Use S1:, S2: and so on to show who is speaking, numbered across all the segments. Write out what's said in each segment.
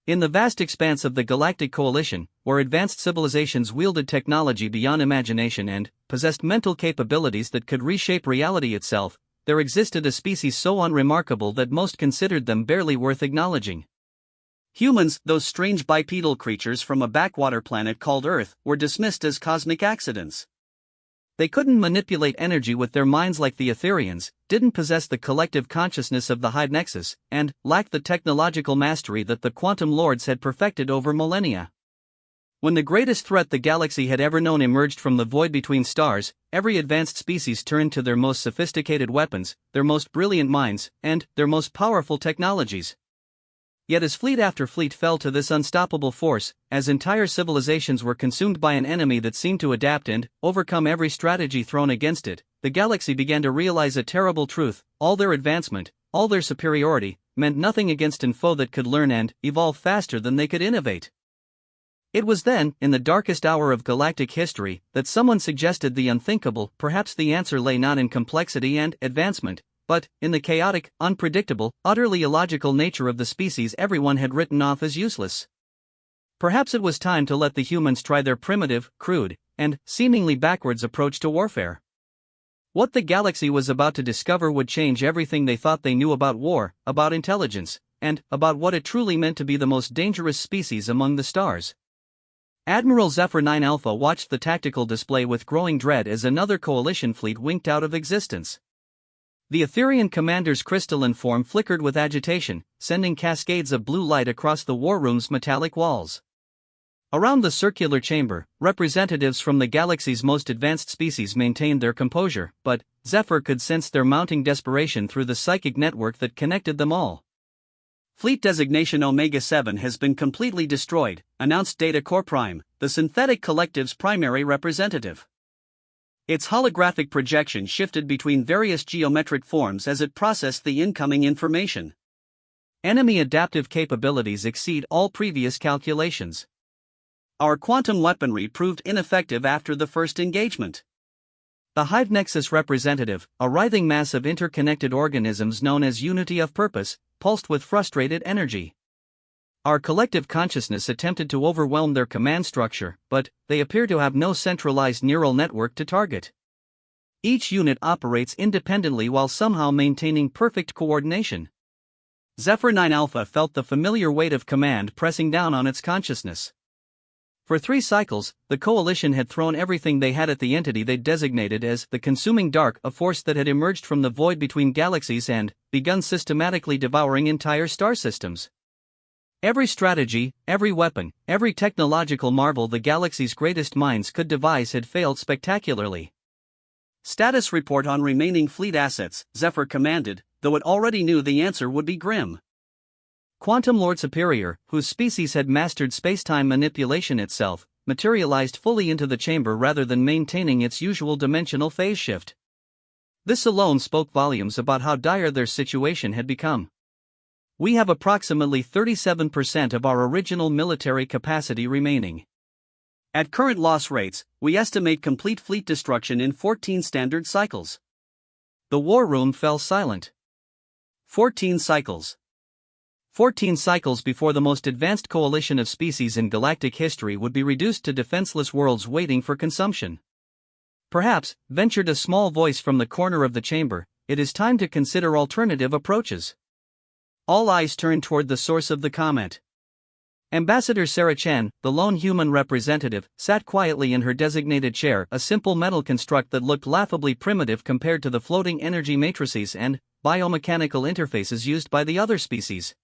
S1: In the vast expanse of the Galactic Coalition, where advanced civilizations wielded technology beyond imagination and possessed mental capabilities that could reshape reality itself, there existed a species so unremarkable that most considered them barely worth acknowledging. Humans, those strange bipedal creatures from a backwater planet called Earth, were dismissed as cosmic accidents. They couldn't manipulate energy with their minds like the Etherians, didn't possess the collective consciousness of the Hive Nexus, and lacked the technological mastery that the Quantum Lords had perfected over millennia. When the greatest threat the galaxy had ever known emerged from the void between stars, every advanced species turned to their most sophisticated weapons, their most brilliant minds, and their most powerful technologies. Yet as fleet after fleet fell to this unstoppable force, as entire civilizations were consumed by an enemy that seemed to adapt and overcome every strategy thrown against it, the galaxy began to realize a terrible truth: all their advancement, all their superiority, meant nothing against an foe that could learn and evolve faster than they could innovate. It was then, in the darkest hour of galactic history, that someone suggested the unthinkable. Perhaps the answer lay not in complexity and advancement, but in the chaotic, unpredictable, utterly illogical nature of the species everyone had written off as useless. Perhaps it was time to let the humans try their primitive, crude, and seemingly backwards approach to warfare. What the galaxy was about to discover would change everything they thought they knew about war, about intelligence, and about what it truly meant to be the most dangerous species among the stars. Admiral Zephyr 9 Alpha watched the tactical display with growing dread as another coalition fleet winked out of existence. The Etherian commander's crystalline form flickered with agitation, sending cascades of blue light across the war room's metallic walls. Around the circular chamber, representatives from the galaxy's most advanced species maintained their composure, but Zephyr could sense their mounting desperation through the psychic network that connected them all. Fleet designation Omega-7 has been completely destroyed, announced Data Core Prime, the synthetic collective's primary representative. Its holographic projection shifted between various geometric forms as it processed the incoming information. Enemy adaptive capabilities exceed all previous calculations. Our quantum weaponry proved ineffective after the first engagement. The Hive Nexus representative, a writhing mass of interconnected organisms known as Unity of Purpose, pulsed with frustrated energy. Our collective consciousness attempted to overwhelm their command structure, but they appear to have no centralized neural network to target. Each unit operates independently while somehow maintaining perfect coordination. Zephyr 9 Alpha felt the familiar weight of command pressing down on its consciousness. For 3 cycles, the Coalition had thrown everything they had at the entity they'd designated as the Consuming Dark, a force that had emerged from the void between galaxies and begun systematically devouring entire star systems. Every strategy, every weapon, every technological marvel the galaxy's greatest minds could devise had failed spectacularly. Status report on remaining fleet assets, Zephyr commanded, though it already knew the answer would be grim. Quantum Lord Superior, whose species had mastered space-time manipulation itself, materialized fully into the chamber rather than maintaining its usual dimensional phase shift. This alone spoke volumes about how dire their situation had become. We have approximately 37% of our original military capacity remaining. At current loss rates, we estimate complete fleet destruction in 14 standard cycles. The war room fell silent. 14 cycles. 14 cycles before the most advanced coalition of species in galactic history would be reduced to defenseless worlds waiting for consumption. Perhaps, ventured a small voice from the corner of the chamber, it is time to consider alternative approaches. All eyes turned toward the source of the comment. Ambassador Sarah Chen, the lone human representative, sat quietly in her designated chair, a simple metal construct that looked laughably primitive compared to the floating energy matrices and biomechanical interfaces used by the other species.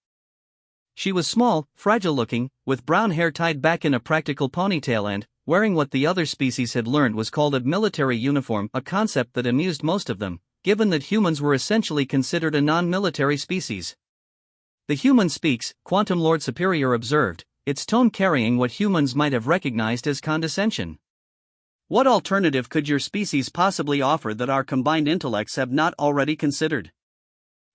S1: She was small, fragile-looking, with brown hair tied back in a practical ponytail and wearing what the other species had learned was called a military uniform, a concept that amused most of them, given that humans were essentially considered a non-military species. The human speaks, Quantum Lord Superior observed, its tone carrying what humans might have recognized as condescension. What alternative could your species possibly offer that our combined intellects have not already considered?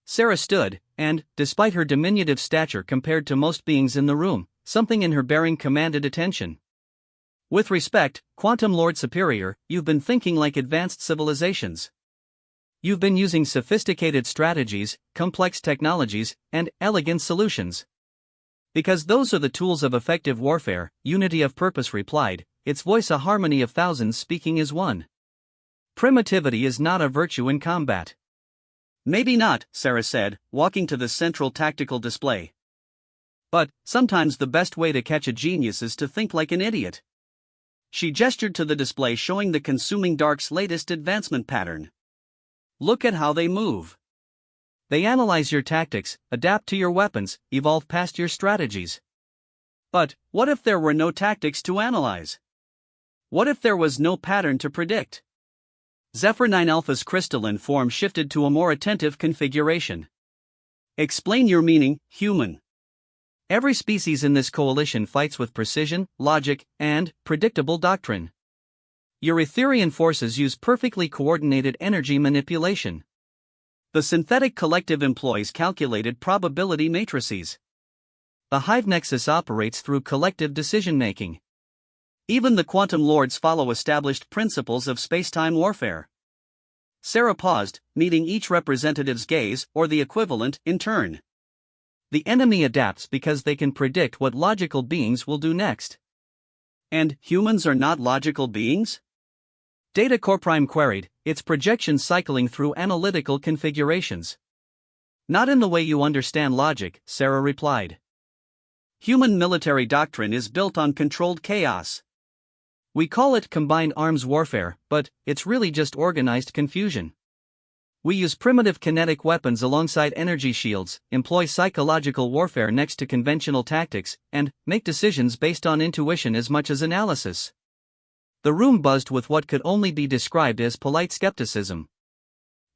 S1: Sarah stood, and, despite her diminutive stature compared to most beings in the room, something in her bearing commanded attention. With respect, Quantum Lord Superior, you've been thinking like advanced civilizations. You've been using sophisticated strategies, complex technologies, and elegant solutions. Because those are the tools of effective warfare, Unity of Purpose replied, its voice a harmony of thousands speaking as one. Primitivity is not a virtue in combat.
S2: Maybe not, Sarah said, walking to the central tactical display. But, sometimes the best way to catch a genius is to think like an idiot. She gestured to the display showing the Consuming Dark's latest advancement pattern. Look at how they move.
S1: They analyze your tactics, adapt to your weapons, evolve past your strategies.
S2: But, what if there were no tactics to analyze? What if there was no pattern to predict? Zephyr 9 Alpha's crystalline form shifted to a more attentive configuration. Explain your meaning, human.
S1: Every species in this coalition fights with precision, logic, and predictable doctrine. Your Etherian forces use perfectly coordinated energy manipulation.
S2: The synthetic collective employs calculated probability matrices.
S1: The Hive Nexus operates through collective decision-making.
S2: Even the Quantum Lords follow established principles of space-time warfare. Sarah paused, meeting each representative's gaze, or the equivalent, in turn.
S1: The enemy adapts because they can predict what logical beings will do next.
S2: And humans are not logical beings?
S1: Data Core Prime queried, its projections cycling through analytical configurations.
S2: Not in the way you understand logic, Sarah replied. Human military doctrine is built on controlled chaos.
S1: We call it combined arms warfare, but it's really just organized confusion. We use primitive kinetic weapons alongside energy shields, employ psychological warfare next to conventional tactics, and make decisions based on intuition as much as analysis. The room buzzed with what could only be described as polite skepticism.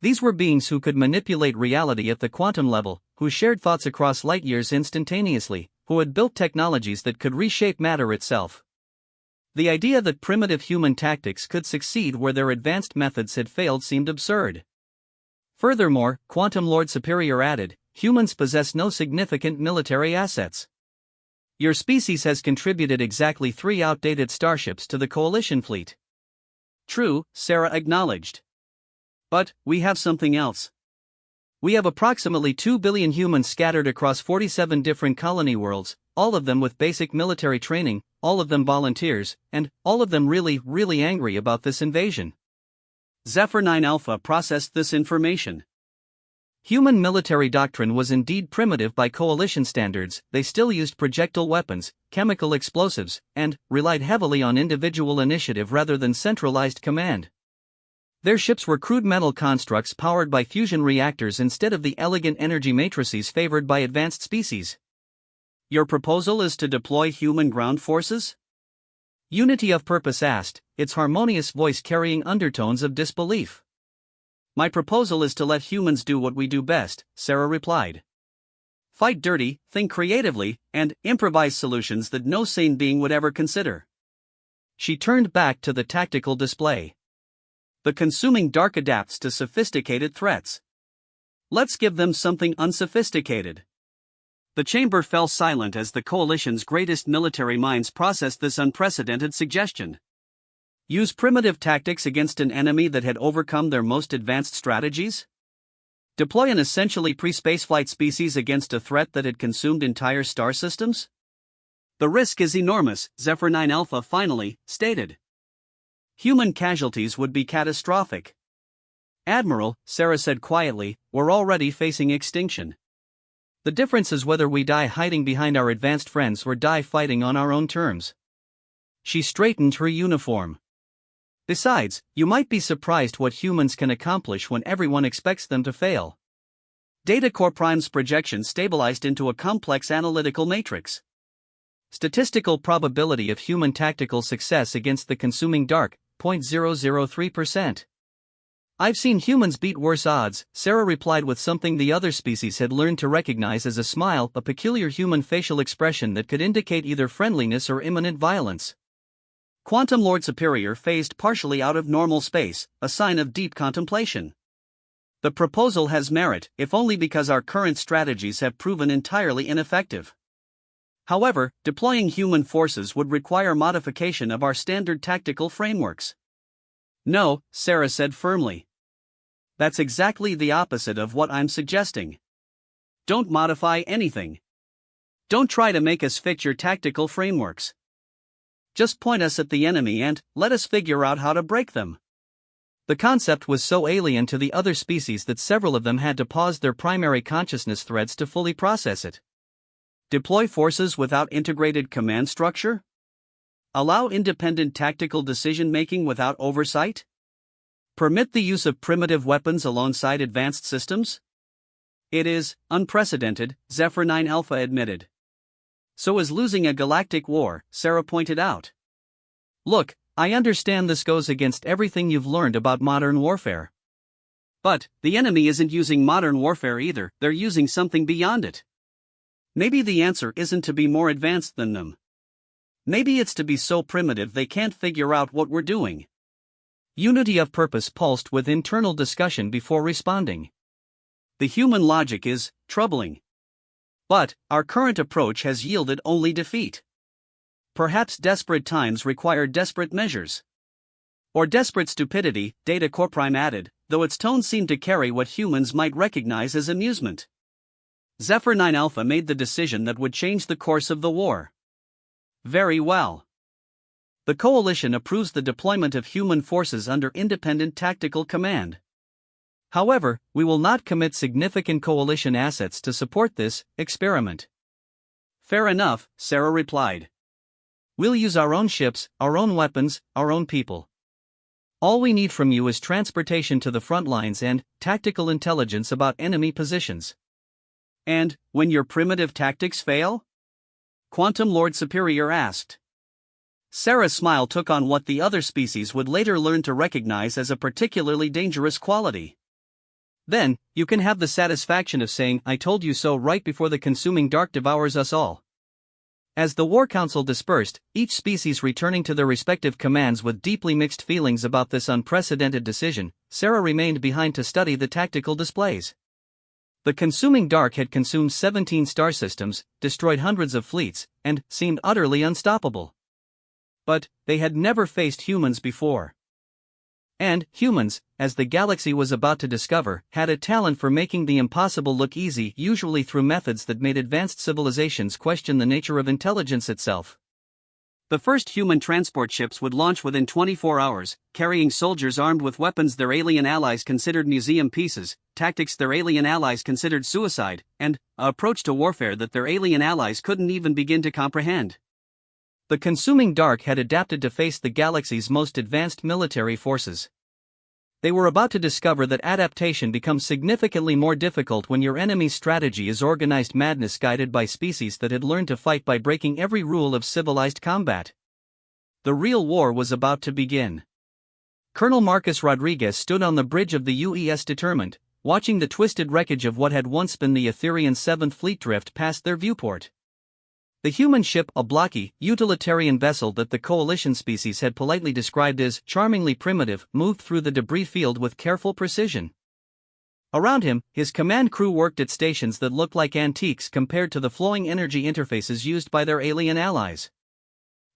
S1: These were beings who could manipulate reality at the quantum level, who shared thoughts across light years instantaneously, who had built technologies that could reshape matter itself. The idea that primitive human tactics could succeed where their advanced methods had failed seemed absurd. Furthermore, Quantum Lord Superior added, humans possess no significant military assets. Your species has contributed exactly 3 outdated starships to the Coalition fleet.
S2: True, Sarah acknowledged. But, we have something else.
S1: We have approximately 2 billion humans scattered across 47 different colony worlds, all of them with basic military training, all of them volunteers, and all of them really angry about this invasion.
S2: Zephyr 9 Alpha processed this information.
S1: Human military doctrine was indeed primitive by Coalition standards. They still used projectile weapons, chemical explosives, and relied heavily on individual initiative rather than centralized command. Their ships were crude metal constructs powered by fusion reactors instead of the elegant energy matrices favored by advanced species.
S2: Your proposal is to deploy human ground forces?
S1: Unity of Purpose asked, its harmonious voice carrying undertones of disbelief.
S2: My proposal is to let humans do what we do best, Sarah replied. Fight dirty, think creatively, and improvise solutions that no sane being would ever consider.
S1: She turned back to the tactical display.
S2: The Consuming Dark adapts to sophisticated threats. Let's give them something unsophisticated. The chamber fell silent as the Coalition's greatest military minds processed this unprecedented suggestion. Use primitive tactics against an enemy that had overcome their most advanced strategies? Deploy an essentially pre-spaceflight species against a threat that had consumed entire star systems? The risk is enormous, Zephyr 9 Alpha finally stated. Human casualties would be catastrophic.
S1: Admiral, Sarah said quietly, we're already facing extinction. The difference is whether we die hiding behind our advanced friends or die fighting on our own terms. She straightened her uniform. Besides, you might be surprised what humans can accomplish when everyone expects them to fail.
S2: Data Core Prime's projection stabilized into a complex analytical matrix.
S1: Statistical probability of human tactical success against the Consuming Dark, 0.003%. I've seen humans beat worse odds, Sarah replied with something the other species had learned to recognize as a smile, a peculiar human facial expression that could indicate either friendliness or imminent violence.
S2: Quantum Lord Superior phased partially out of normal space, a sign of deep contemplation. The proposal has merit, if only because our current strategies have proven entirely ineffective. However, deploying human forces would require modification of our standard tactical frameworks. No, Sarah said firmly. That's exactly the opposite of what I'm suggesting. Don't modify anything. Don't try to make us fit your tactical frameworks. Just point us at the enemy and let us figure out how to break them.
S1: The concept was so alien to the other species that several of them had to pause their primary consciousness threads to fully process it.
S2: Deploy forces without integrated command structure? Allow independent tactical decision-making without oversight? Permit the use of primitive weapons alongside advanced systems? It is unprecedented, Zephyr 9 Alpha admitted. So is losing a galactic war, Sarah pointed out.
S1: Look, I understand this goes against everything you've learned about modern warfare.
S2: But the enemy isn't using modern warfare either, they're using something beyond it. Maybe the answer isn't to be more advanced than them. Maybe it's to be so primitive they can't figure out what we're doing.
S1: Unity of purpose pulsed with internal discussion before responding.
S2: The human logic is troubling. But our current approach has yielded only defeat. Perhaps desperate times require desperate measures. Or desperate stupidity, Data Core Prime added, though its tone seemed to carry what humans might recognize as amusement. Zephyr 9 Alpha made the decision that would change the course of the war. Very well. The Coalition approves the deployment of human forces under independent tactical command. However, we will not commit significant Coalition assets to support this experiment. Fair enough, Sarah replied.
S1: We'll use our own ships, our own weapons, our own people. All we need from you is transportation to the front lines and tactical intelligence about enemy positions.
S2: And when your primitive tactics fail? Quantum Lord Superior asked. Sarah's smile took on what the other species would later learn to recognize as a particularly dangerous quality.
S1: Then, you can have the satisfaction of saying, "I told you so," right before the consuming dark devours us all. As the War Council dispersed, each species returning to their respective commands with deeply mixed feelings about this unprecedented decision, Sarah remained behind to study the tactical displays. The consuming dark had consumed 17 star systems, destroyed hundreds of fleets, and seemed utterly unstoppable. But they had never faced humans before. And humans, as the galaxy was about to discover, had a talent for making the impossible look easy, usually through methods that made advanced civilizations question the nature of intelligence itself. The first human transport ships would launch within 24 hours, carrying soldiers armed with weapons their alien allies considered museum pieces, tactics their alien allies considered suicide, and an approach to warfare that their alien allies couldn't even begin to comprehend. The consuming dark had adapted to face the galaxy's most advanced military forces. They were about to discover that adaptation becomes significantly more difficult when your enemy's strategy is organized madness guided by species that had learned to fight by breaking every rule of civilized combat. The real war was about to begin. Colonel Marcus Rodriguez stood on the bridge of the UES determined, watching the twisted wreckage of what had once been the Etherian 7th Fleet drift past their viewport. The human ship, a blocky, utilitarian vessel that the Coalition species had politely described as charmingly primitive, moved through the debris field with careful precision. Around him, his command crew worked at stations that looked like antiques compared to the flowing energy interfaces used by their alien allies.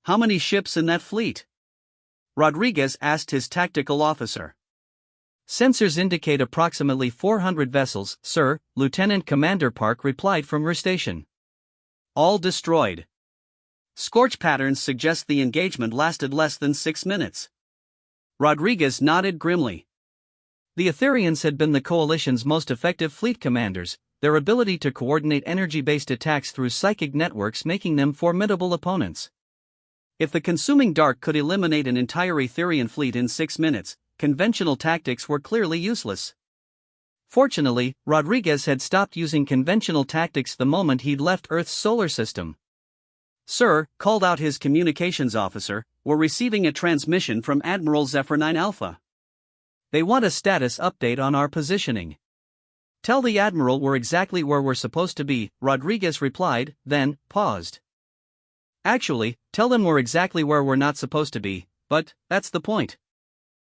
S1: "How many ships in that fleet?" Rodriguez asked his tactical officer. "Sensors indicate approximately 400 vessels, sir," Lieutenant Commander Park replied from her station. "All destroyed." Scorch patterns suggest the engagement lasted less than 6 minutes. Rodriguez nodded grimly. The Etherians had been the Coalition's most effective fleet commanders, their ability to coordinate energy-based attacks through psychic networks making them formidable opponents. If the consuming dark could eliminate an entire Etherian fleet in 6 minutes, conventional tactics were clearly useless. Fortunately, Rodriguez had stopped using conventional tactics the moment he'd left Earth's solar system. "Sir," called out his communications officer, "we're receiving a transmission from Admiral Zephyr 9 Alpha. They want a status update on our positioning." "Tell the Admiral we're exactly where we're supposed to be," Rodriguez replied, then paused. "Actually, tell them we're exactly where we're not supposed to be, but that's the point."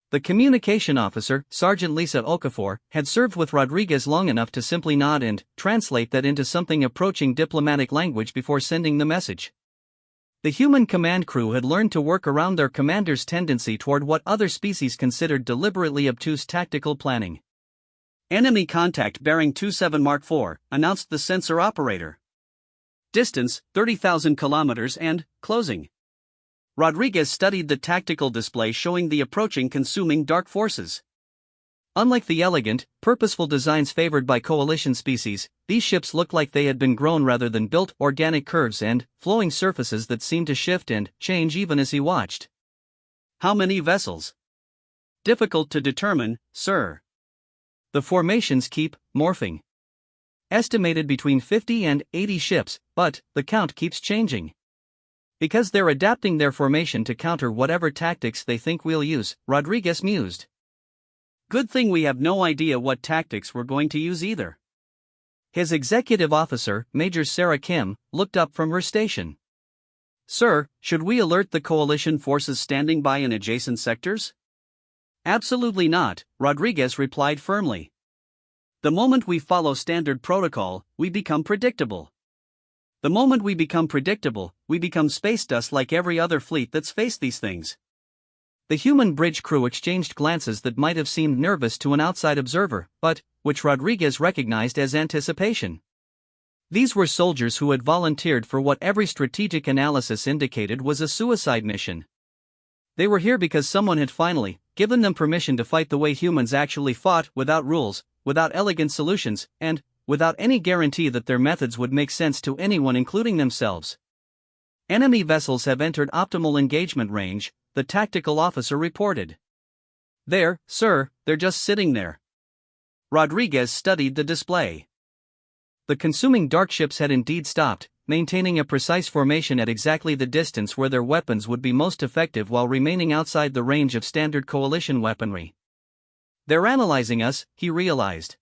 S1: The communication officer, Sergeant Lisa Okafor, had served with Rodriguez long enough to simply nod and translate that into something approaching diplomatic language before sending the message. The human command crew had learned to work around their commander's tendency toward what other species considered deliberately obtuse tactical planning. "Enemy contact bearing 27 Mark IV, announced the sensor operator.
S2: Distance, 30,000 kilometers and closing. Rodriguez studied the tactical display showing the approaching consuming dark forces. Unlike the elegant, purposeful designs favored by coalition species, these ships look like they had been grown rather than built, organic curves and flowing surfaces that seemed to shift and change even as he watched. How many vessels? Difficult to determine, sir. The formations keep morphing. Estimated between 50 and 80 ships, but the count keeps changing. Because they're adapting their formation to counter whatever tactics they think we'll use, Rodriguez mused. Good thing we have no idea what tactics we're going to use either. His executive officer, Major Sarah Kim, looked up from her station. Sir, should we alert the coalition forces standing by in adjacent sectors? Absolutely not, Rodriguez replied firmly. The moment we follow standard protocol, we become predictable. The moment we become predictable, we become space dust like every other fleet that's faced these things. The human bridge crew exchanged glances that might have seemed nervous to an outside observer, but which Rodriguez recognized as anticipation. These were soldiers who had volunteered for what every strategic analysis indicated was a suicide mission. They were here because someone had finally given them permission to fight the way humans actually fought, without rules, without elegant solutions, and without any guarantee that their methods would make sense to anyone including themselves. Enemy vessels have entered optimal engagement range, the tactical officer reported. There, sir, they're just sitting there. Rodriguez studied the display. The consuming dark ships had indeed stopped, maintaining a precise formation at exactly the distance where their weapons would be most effective while remaining outside the range of standard coalition weaponry. They're analyzing us, he realized.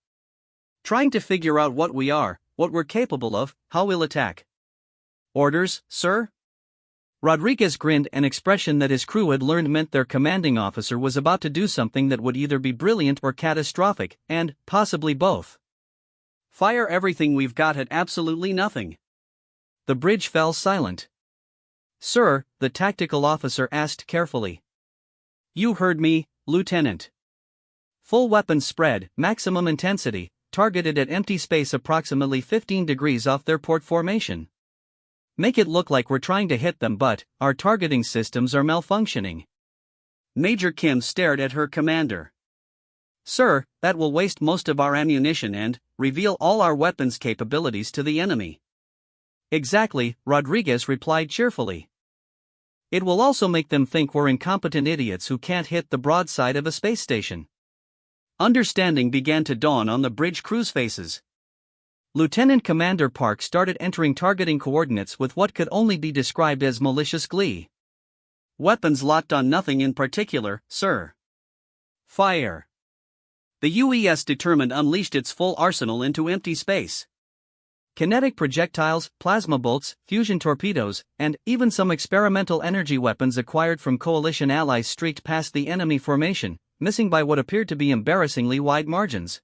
S2: Trying to figure out what we are, what we're capable of, how we'll attack. Orders, sir? Rodriguez grinned, an expression that his crew had learned meant their commanding officer was about to do something that would either be brilliant or catastrophic, and possibly both. Fire everything we've got at absolutely nothing. The bridge fell silent. Sir, the tactical officer asked carefully. You heard me, Lieutenant. Full weapons spread, maximum intensity, targeted at empty space approximately 15 degrees off their port formation. Make it look like we're trying to hit them, but our targeting systems are malfunctioning. Major Kim stared at her commander. Sir, that will waste most of our ammunition and reveal all our weapons capabilities to the enemy. Exactly, Rodriguez replied cheerfully. It will also make them think we're incompetent idiots who can't hit the broadside of a space station. Understanding began to dawn on the bridge crew's faces. Lieutenant Commander Park started entering targeting coordinates with what could only be described as malicious glee. Weapons locked on nothing in particular, sir. Fire. The UES determined unleashed its full arsenal into empty space. Kinetic projectiles, plasma bolts, fusion torpedoes, and even some experimental energy weapons acquired from coalition allies streaked past the enemy formation, missing by what appeared to be embarrassingly wide margins.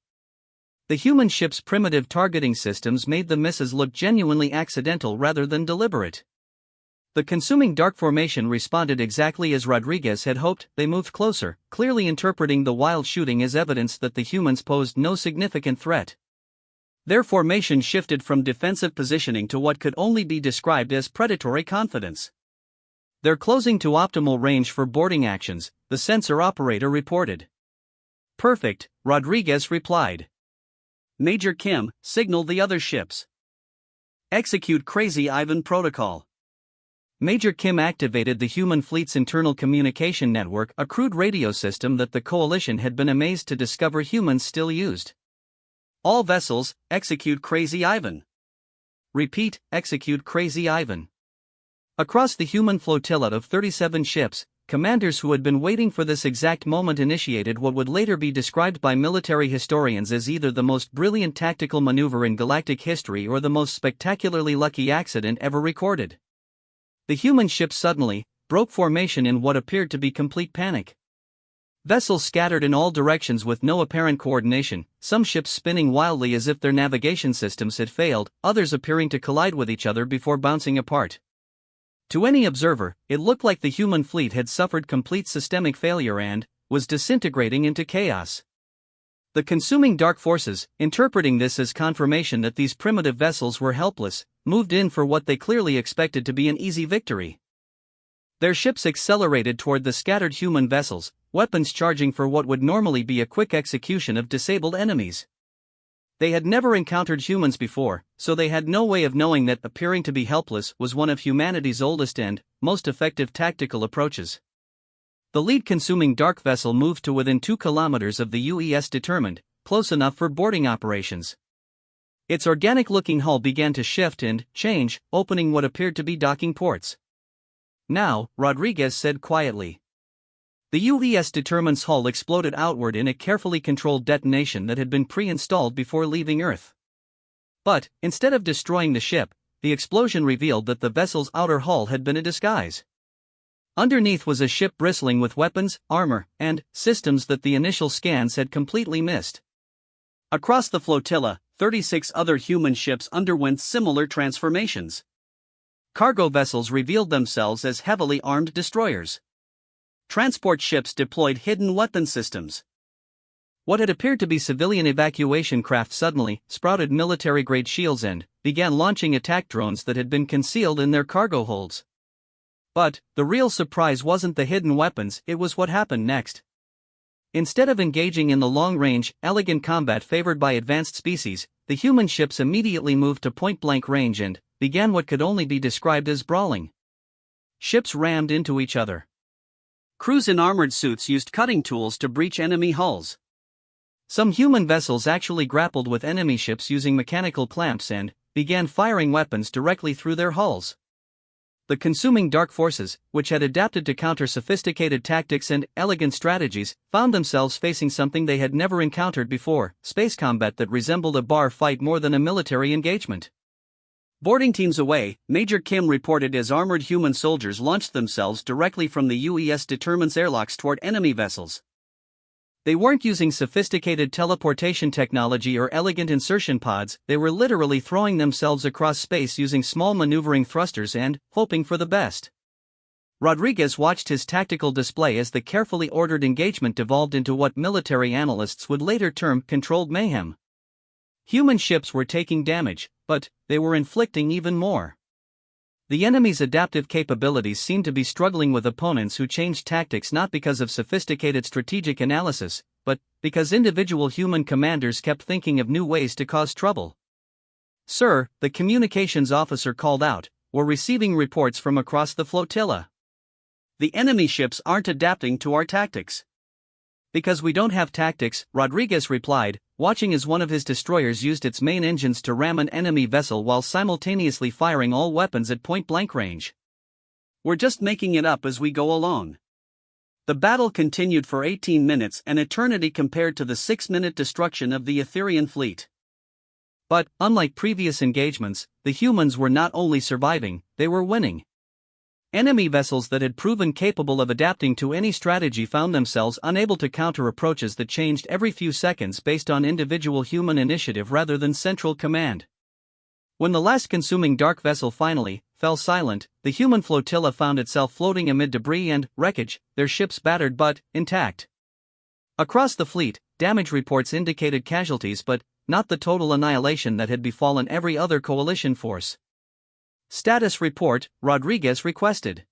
S2: The human ship's primitive targeting systems made the misses look genuinely accidental rather than deliberate. The consuming dark formation responded exactly as Rodriguez had hoped. They moved closer, clearly interpreting the wild shooting as evidence that the humans posed no significant threat. Their formation shifted from defensive positioning to what could only be described as predatory confidence. They're closing to optimal range for boarding actions, the sensor operator reported. Perfect, Rodriguez replied. Major Kim, signal the other ships. Execute Crazy Ivan protocol. Major Kim activated the human fleet's internal communication network, a crude radio system that the coalition had been amazed to discover humans still used. All vessels, execute Crazy Ivan. Repeat, execute Crazy Ivan. Across the human flotilla of 37 ships, commanders who had been waiting for this exact moment initiated what would later be described by military historians as either the most brilliant tactical maneuver in galactic history or the most spectacularly lucky accident ever recorded. The human ships suddenly broke formation in what appeared to be complete panic. Vessels scattered in all directions with no apparent coordination, some ships spinning wildly as if their navigation systems had failed, others appearing to collide with each other before bouncing apart. To any observer, it looked like the human fleet had suffered complete systemic failure and was disintegrating into chaos.
S1: The consuming dark forces, interpreting this as confirmation that these primitive vessels were helpless, moved in for what they clearly expected to be an easy victory. Their ships accelerated toward the scattered human vessels, weapons charging for what would normally be a quick execution of disabled enemies. They had never encountered humans before, so they had no way of knowing that appearing to be helpless was one of humanity's oldest and most effective tactical approaches. The lead consuming dark vessel moved to within 2 kilometers of the UES determined, close enough for boarding operations. Its organic-looking hull began to shift and change, opening what appeared to be docking ports. "Now," Rodriguez said quietly. The UES Determine's hull exploded outward in a carefully controlled detonation that had been pre-installed before leaving Earth. But, instead of destroying the ship, the explosion revealed that the vessel's outer hull had been a disguise. Underneath was a ship bristling with weapons, armor, and systems that the initial scans had completely missed. Across the flotilla, 36 other human ships underwent similar transformations. Cargo vessels revealed themselves as heavily armed destroyers. Transport ships deployed hidden weapon systems. What had appeared to be civilian evacuation craft suddenly sprouted military-grade shields and began launching attack drones that had been concealed in their cargo holds. But the real surprise wasn't the hidden weapons, it was what happened next. Instead of engaging in the long-range, elegant combat favored by advanced species, the human ships immediately moved to point-blank range and began what could only be described as brawling. Ships rammed into each other. Crews in armored suits used cutting tools to breach enemy hulls. Some human vessels actually grappled with enemy ships using mechanical clamps and began firing weapons directly through their hulls. The consuming dark forces, which had adapted to counter sophisticated tactics and elegant strategies, found themselves facing something they had never encountered before: space combat that resembled a bar fight more than a military engagement. Boarding teams away, Major Kim reported as armored human soldiers launched themselves directly from the UES Determine's airlocks toward enemy vessels. They weren't using sophisticated teleportation technology or elegant insertion pods, they were literally throwing themselves across space using small maneuvering thrusters and hoping for the best. Rodriguez watched his tactical display as the carefully ordered engagement devolved into what military analysts would later term controlled mayhem. Human ships were taking damage, but they were inflicting even more. The enemy's adaptive capabilities seemed to be struggling with opponents who changed tactics not because of sophisticated strategic analysis, but because individual human commanders kept thinking of new ways to cause trouble. "Sir," the communications officer called out, "we're receiving reports from across the flotilla. The enemy ships aren't adapting to our tactics." "Because we don't have tactics," Rodriguez replied, watching as one of his destroyers used its main engines to ram an enemy vessel while simultaneously firing all weapons at point-blank range. "We're just making it up as we go along." The battle continued for 18 minutes, an eternity compared to the 6-minute destruction of the Etherian fleet. But, unlike previous engagements, the humans were not only surviving, they were winning. Enemy vessels that had proven capable of adapting to any strategy found themselves unable to counter approaches that changed every few seconds based on individual human initiative rather than central command. When the last consuming dark vessel finally fell silent, the human flotilla found itself floating amid debris and wreckage, their ships battered but intact. Across the fleet, damage reports indicated casualties but not the total annihilation that had befallen every other coalition force. "Status report," Rodriguez requested.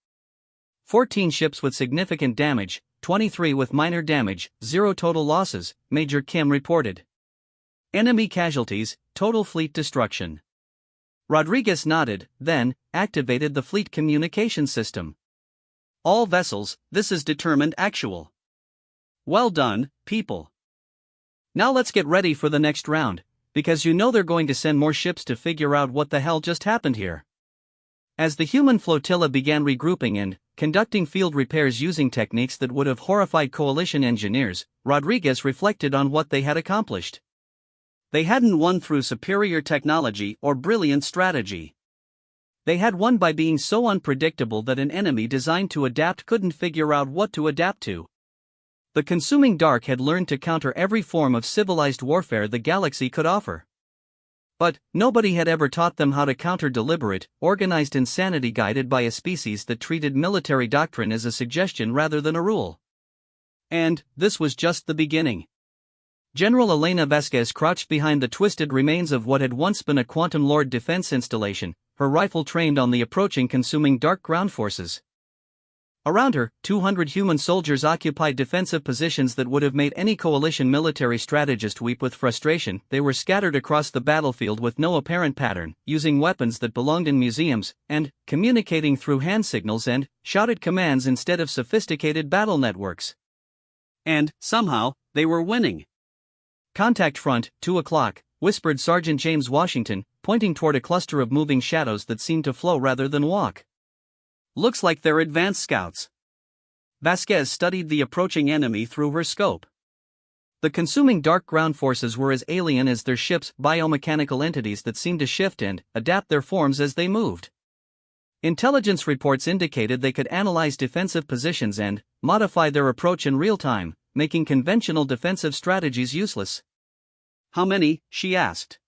S1: 14 ships with significant damage, 23 with minor damage, 0 total losses, Major Kim reported. "Enemy casualties, total fleet destruction." Rodriguez nodded, then activated the fleet communication system. "All vessels, this is determined actual. Well done, people. Now let's get ready for the next round, because you know they're going to send more ships to figure out what the hell just happened here." As the human flotilla began regrouping and conducting field repairs using techniques that would have horrified coalition engineers, Rodriguez reflected on what they had accomplished. They hadn't won through superior technology or brilliant strategy. They had won by being so unpredictable that an enemy designed to adapt couldn't figure out what to adapt to. The consuming dark had learned to counter every form of civilized warfare the galaxy could offer. But nobody had ever taught them how to counter deliberate, organized insanity guided by a species that treated military doctrine as a suggestion rather than a rule. And this was just the beginning. General Elena Vasquez crouched behind the twisted remains of what had once been a Quantum Lord defense installation, her rifle trained on the approaching consuming dark ground forces. Around her, 200 human soldiers occupied defensive positions that would have made any coalition military strategist weep with frustration. They were scattered across the battlefield with no apparent pattern, using weapons that belonged in museums, and communicating through hand signals and shouted commands instead of sophisticated battle networks.
S2: And, somehow, they were winning.
S1: "Contact front, 2 o'clock, whispered Sergeant James Washington, pointing toward a cluster of moving shadows that seemed to flow rather than walk.
S2: "Looks like they're advanced scouts." Vasquez studied the approaching enemy through her scope.
S1: The consuming dark ground forces were as alien as their ships, biomechanical entities that seemed to shift and adapt their forms as they moved. Intelligence reports indicated they could analyze defensive positions and modify their approach in real time, making conventional defensive strategies useless.
S2: "How many?" she asked.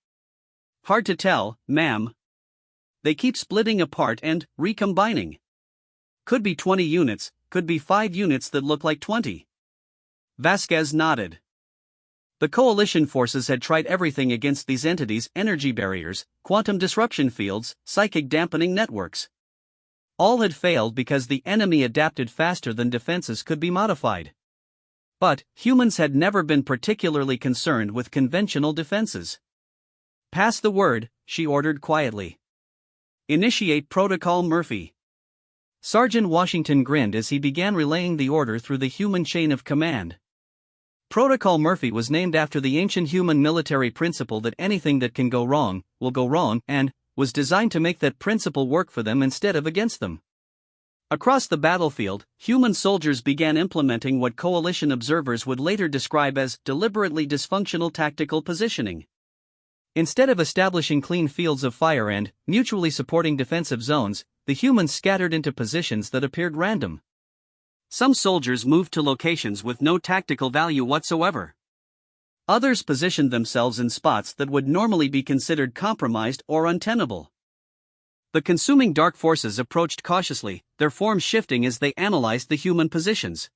S2: "Hard to tell, ma'am. They keep splitting apart and recombining. Could be 20 units, could be 5 units that look like 20. Vasquez nodded. The coalition forces had tried everything against these entities: energy barriers, quantum disruption fields, psychic dampening networks. All had failed because the enemy adapted faster than defenses could be modified. But humans had never been particularly concerned with conventional defenses. "Pass the word," she ordered quietly. "Initiate Protocol Murphy." Sergeant Washington grinned as he began relaying the order through the human chain of command. Protocol Murphy was named after the ancient human military principle that anything that can go wrong will go wrong, and was designed to make that principle work for them instead of against them. Across the battlefield, human soldiers began implementing what coalition observers would later describe as deliberately dysfunctional tactical positioning. Instead of establishing clean fields of fire and mutually supporting defensive zones, the humans scattered into positions that appeared random. Some soldiers moved to locations with no tactical value whatsoever. Others positioned themselves in spots that would normally be considered compromised or untenable. The consuming dark forces approached cautiously, their forms shifting as they analyzed the human positions.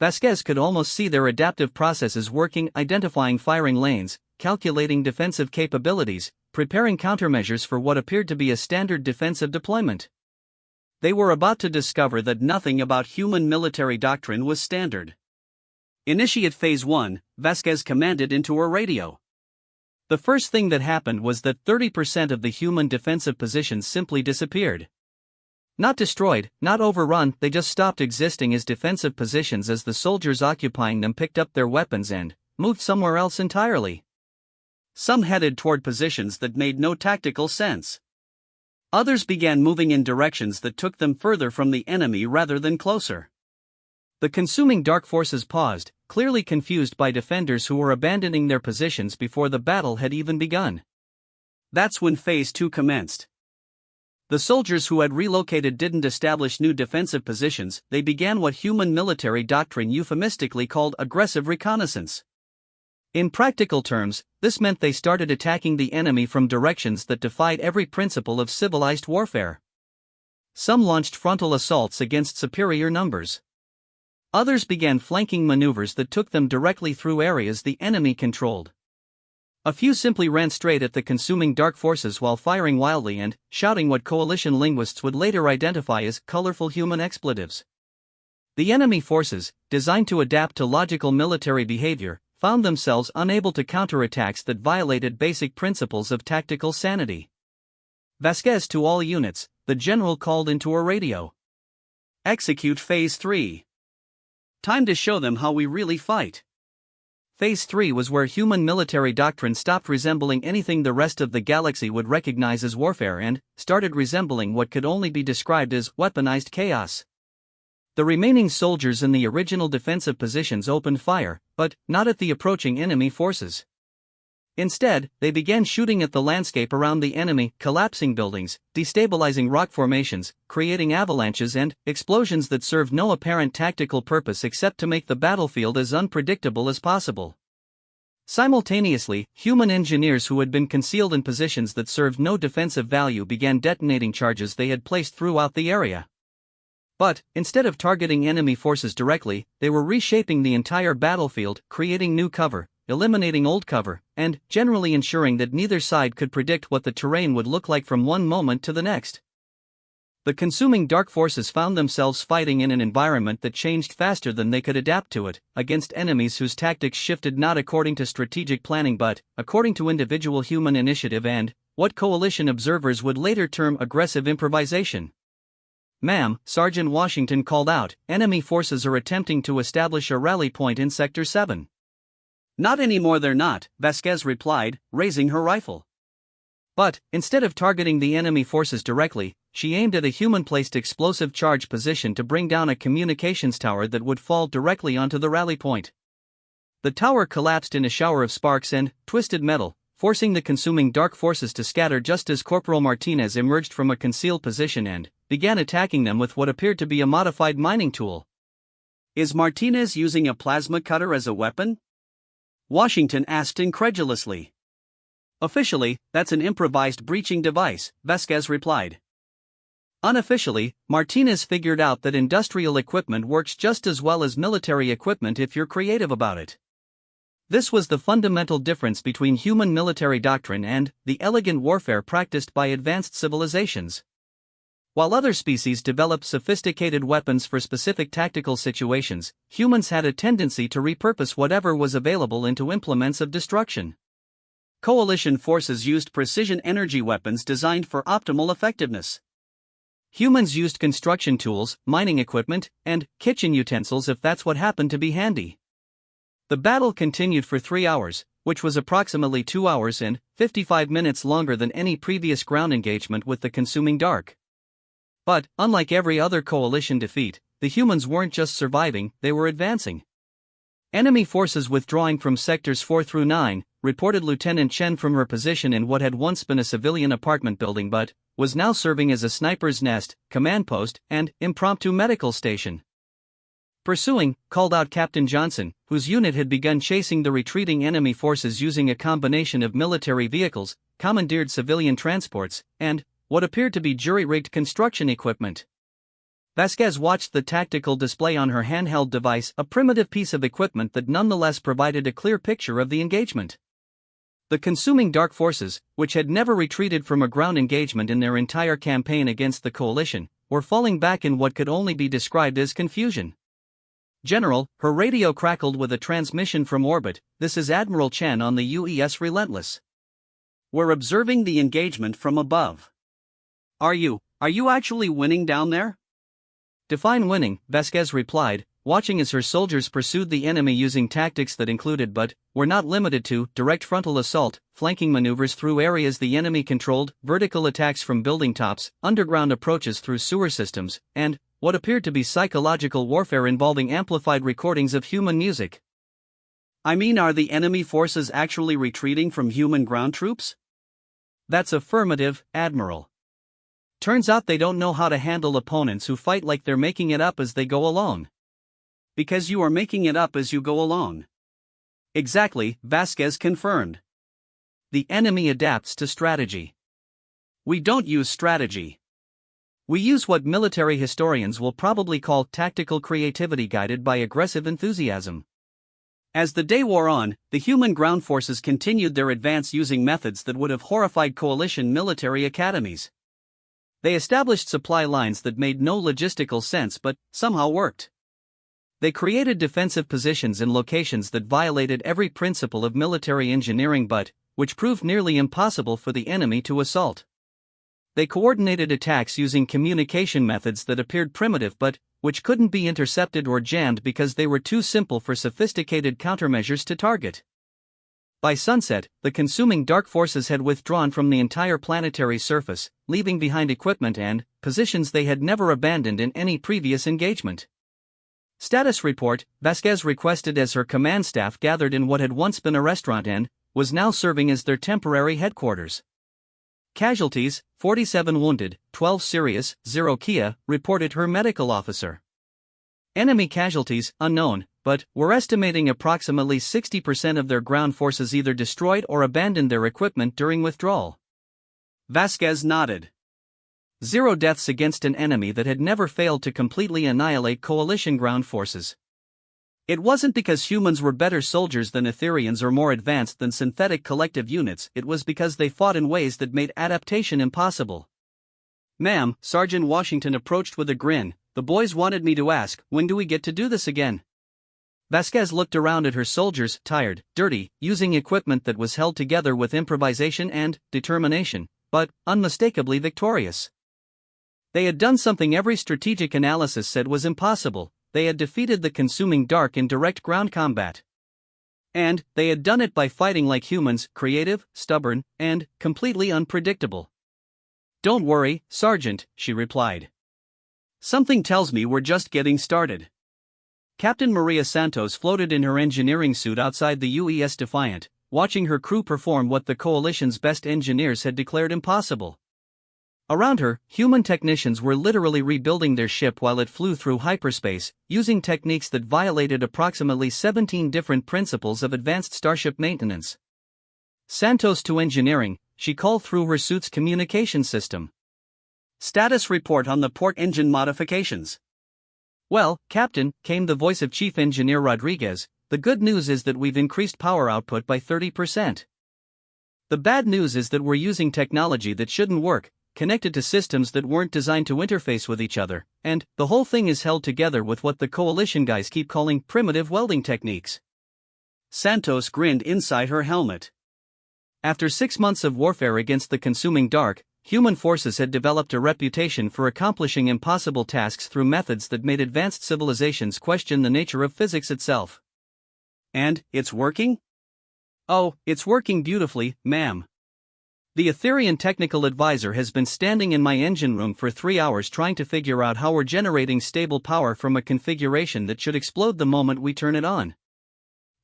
S2: Vasquez could almost see their adaptive processes working, identifying firing lanes, calculating defensive capabilities, preparing countermeasures for what appeared to be a standard defensive deployment. They were about to discover that nothing about human military doctrine was standard. "Initiate Phase 1, Vasquez commanded into her radio. The first thing that happened was that 30% of the human defensive positions simply disappeared. Not destroyed, not overrun, they just stopped existing as defensive positions as the soldiers occupying them picked up their weapons and moved somewhere else entirely. Some headed toward positions that made no tactical sense. Others began moving in directions that took them further from the enemy rather than closer. The consuming dark forces paused, clearly confused by defenders who were abandoning their positions before the battle had even begun. That's when Phase 2 commenced. The soldiers who had relocated didn't establish new defensive positions, they began what human military doctrine euphemistically called aggressive reconnaissance. In practical terms, this meant they started attacking the enemy from directions that defied every principle of civilized warfare. Some launched frontal assaults against superior numbers. Others began flanking maneuvers that took them directly through areas the enemy controlled. A few simply ran straight at the consuming dark forces while firing wildly and shouting what coalition linguists would later identify as colorful human expletives. The enemy forces, designed to adapt to logical military behavior, found themselves unable to counter attacks that violated basic principles of tactical sanity. "Vasquez to all units," the general called into a radio. "Execute Phase 3. Time to show them how we really fight." Phase 3 was where human military doctrine stopped resembling anything the rest of the galaxy would recognize as warfare and started resembling what could only be described as weaponized chaos. The remaining soldiers in the original defensive positions opened fire, but not at the approaching enemy forces. Instead, they began shooting at the landscape around the enemy, collapsing buildings, destabilizing rock formations, creating avalanches and explosions that served no apparent tactical purpose except to make the battlefield as unpredictable as possible. Simultaneously, human engineers who had been concealed in positions that served no defensive value began detonating charges they had placed throughout the area. But, instead of targeting enemy forces directly, they were reshaping the entire battlefield, creating new cover,
S1: eliminating old cover, and generally ensuring that neither side could predict what the terrain would look like from one moment to the next. The consuming dark forces found themselves fighting in an environment that changed faster than they could adapt to it, against enemies whose tactics shifted not according to strategic planning but according to individual human initiative and what coalition observers would later term aggressive improvisation. "Ma'am," Sergeant Washington called out, "enemy forces are attempting to establish a rally point in Sector 7.
S2: "Not anymore, they're not," Vasquez replied, raising her rifle.
S1: But, instead of targeting the enemy forces directly, she aimed at a human-placed explosive charge position to bring down a communications tower that would fall directly onto the rally point. The tower collapsed in a shower of sparks and twisted metal, forcing the consuming dark forces to scatter just as Corporal Martinez emerged from a concealed position and began attacking them with what appeared to be a modified mining tool.
S2: "Is Martinez using a plasma cutter as a weapon?" Washington asked incredulously.
S1: "Officially, that's an improvised breaching device," Vasquez replied. "Unofficially, Martinez figured out that industrial equipment works just as well as military equipment if you're creative about it." This was the fundamental difference between human military doctrine and the elegant warfare practiced by advanced civilizations. While other species developed sophisticated weapons for specific tactical situations, humans had a tendency to repurpose whatever was available into implements of destruction.
S2: Coalition forces used precision energy weapons designed for optimal effectiveness.
S1: Humans used construction tools, mining equipment, and kitchen utensils if that's what happened to be handy. The battle continued for 3 hours, which was approximately 2 hours and 55 minutes longer than any previous ground engagement with the consuming dark. But, unlike every other coalition defeat, the humans weren't just surviving, they were advancing. Enemy forces withdrawing from sectors 4 through 9, reported Lieutenant Chen from her position in what had once been a civilian apartment building but was now serving as a sniper's nest, command post, and impromptu medical station. "Pursuing," called out Captain Johnson, whose unit had begun chasing the retreating enemy forces using a combination of military vehicles, commandeered civilian transports, and what appeared to be jury-rigged construction equipment. Vasquez watched the tactical display on her handheld device, a primitive piece of equipment that nonetheless provided a clear picture of the engagement. The consuming dark forces, which had never retreated from a ground engagement in their entire campaign against the coalition, were falling back in what could only be described as confusion. "General," her radio crackled with a transmission from orbit, "this is Admiral Chen on the UES Relentless.
S2: We're observing the engagement from above. Are you actually winning down there?"
S1: "Define winning," Vasquez replied, watching as her soldiers pursued the enemy using tactics that included but were not limited to direct frontal assault, flanking maneuvers through areas the enemy controlled, vertical attacks from building tops, underground approaches through sewer systems, and what appeared to be psychological warfare involving amplified recordings of human music.
S2: "I mean, are the enemy forces actually retreating from human ground troops?"
S1: "That's affirmative, Admiral. Turns out they don't know how to handle opponents who fight like they're making it up as they go along."
S2: "Because you are making it up as you go along."
S1: "Exactly," Vasquez confirmed. "The enemy adapts to strategy.
S2: We don't use strategy.
S1: We use what military historians will probably call tactical creativity guided by aggressive enthusiasm."
S2: As the day wore on, the human ground forces continued their advance using methods that would have horrified coalition military academies.
S1: They established supply lines that made no logistical sense but somehow worked. They created defensive positions in locations that violated every principle of military engineering but which proved nearly impossible for the enemy to assault. They coordinated attacks using communication methods that appeared primitive but which couldn't be intercepted or jammed because they were too simple for sophisticated countermeasures to target. By sunset, the consuming dark forces had withdrawn from the entire planetary surface, leaving behind equipment and positions they had never abandoned in any previous engagement. "Status report," Vasquez requested as her command staff gathered in what had once been a restaurant and was now serving as their temporary headquarters. "Casualties, 47 wounded, 12 serious, 0 Kia," reported her medical officer. "Enemy casualties, unknown, but we're estimating approximately 60% of their ground forces either destroyed or abandoned their equipment during withdrawal."
S2: Vasquez nodded.
S1: 0 deaths against an enemy that had never failed to completely annihilate coalition ground forces.
S2: It wasn't because humans were better soldiers than Etherians or more advanced than synthetic collective units, it was because they fought in ways that made adaptation impossible. "Ma'am," Sergeant Washington approached with a grin, "the boys wanted me to ask, when do we get to do this again?" Vasquez looked around at her soldiers, tired, dirty, using equipment that was held together with improvisation and determination, but unmistakably victorious. They had done something every strategic analysis said was impossible. They had defeated the consuming dark in direct ground combat. And they had done it by fighting like humans, creative, stubborn, and completely unpredictable. "Don't worry, Sergeant," she replied. "Something tells me we're just getting started." Captain Maria Santos floated in her engineering suit outside the UES Defiant, watching her crew perform what the Coalition's best engineers had declared impossible. Around her, human technicians were literally rebuilding their ship while it flew through hyperspace, using techniques that violated approximately 17 different principles of advanced starship maintenance. Santos to engineering, she called through her suit's communication system. "Status report on the port engine modifications." "Well, Captain," came the voice of Chief Engineer Rodriguez, "the good news is that we've increased power output by 30%. The bad news is that we're using technology that shouldn't work, connected to systems that weren't designed to interface with each other, and the whole thing is held together with what the Coalition guys keep calling primitive welding techniques." Santos grinned inside her helmet. After 6 months of warfare against the consuming dark, human forces had developed a reputation for accomplishing impossible tasks through methods that made advanced civilizations question the nature of physics itself. "And it's working?" "Oh, it's working beautifully, ma'am. The Etherian technical advisor has been standing in my engine room for 3 hours trying to figure out how we're generating stable power from a configuration that should explode the moment we turn it on.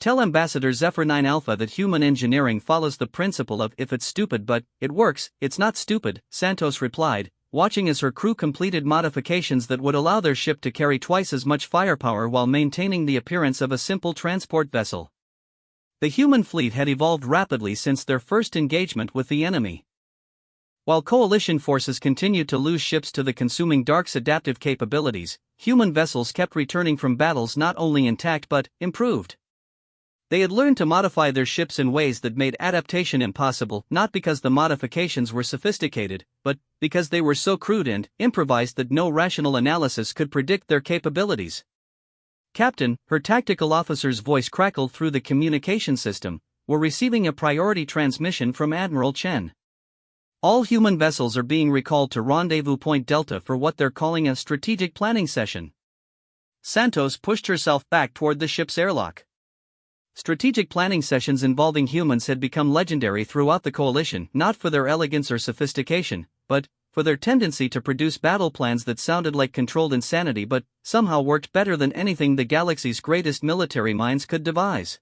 S2: Tell Ambassador Zephyr 9 Alpha that human engineering follows the principle of if it's stupid but it works, it's not stupid," Santos replied, watching as her crew completed modifications that would allow their ship to carry twice as much firepower while maintaining the appearance of a simple transport vessel. The human fleet had evolved rapidly since their first engagement with the enemy. While Coalition forces continued to lose ships to the consuming dark's adaptive capabilities, human vessels kept returning from battles not only intact but improved. They had learned to modify their ships in ways that made adaptation impossible, not because the modifications were sophisticated, but because they were so crude and improvised that no rational analysis could predict their capabilities. "Captain," her tactical officer's voice crackled through the communication system, "we're receiving a priority transmission from Admiral Chen. All human vessels are being recalled to Rendezvous Point Delta for what they're calling a strategic planning session." Santos pushed herself back toward the ship's airlock. Strategic planning sessions involving humans had become legendary throughout the Coalition, not for their elegance or sophistication, but for their tendency to produce battle plans that sounded like controlled insanity but somehow worked better than anything the galaxy's greatest military minds could devise.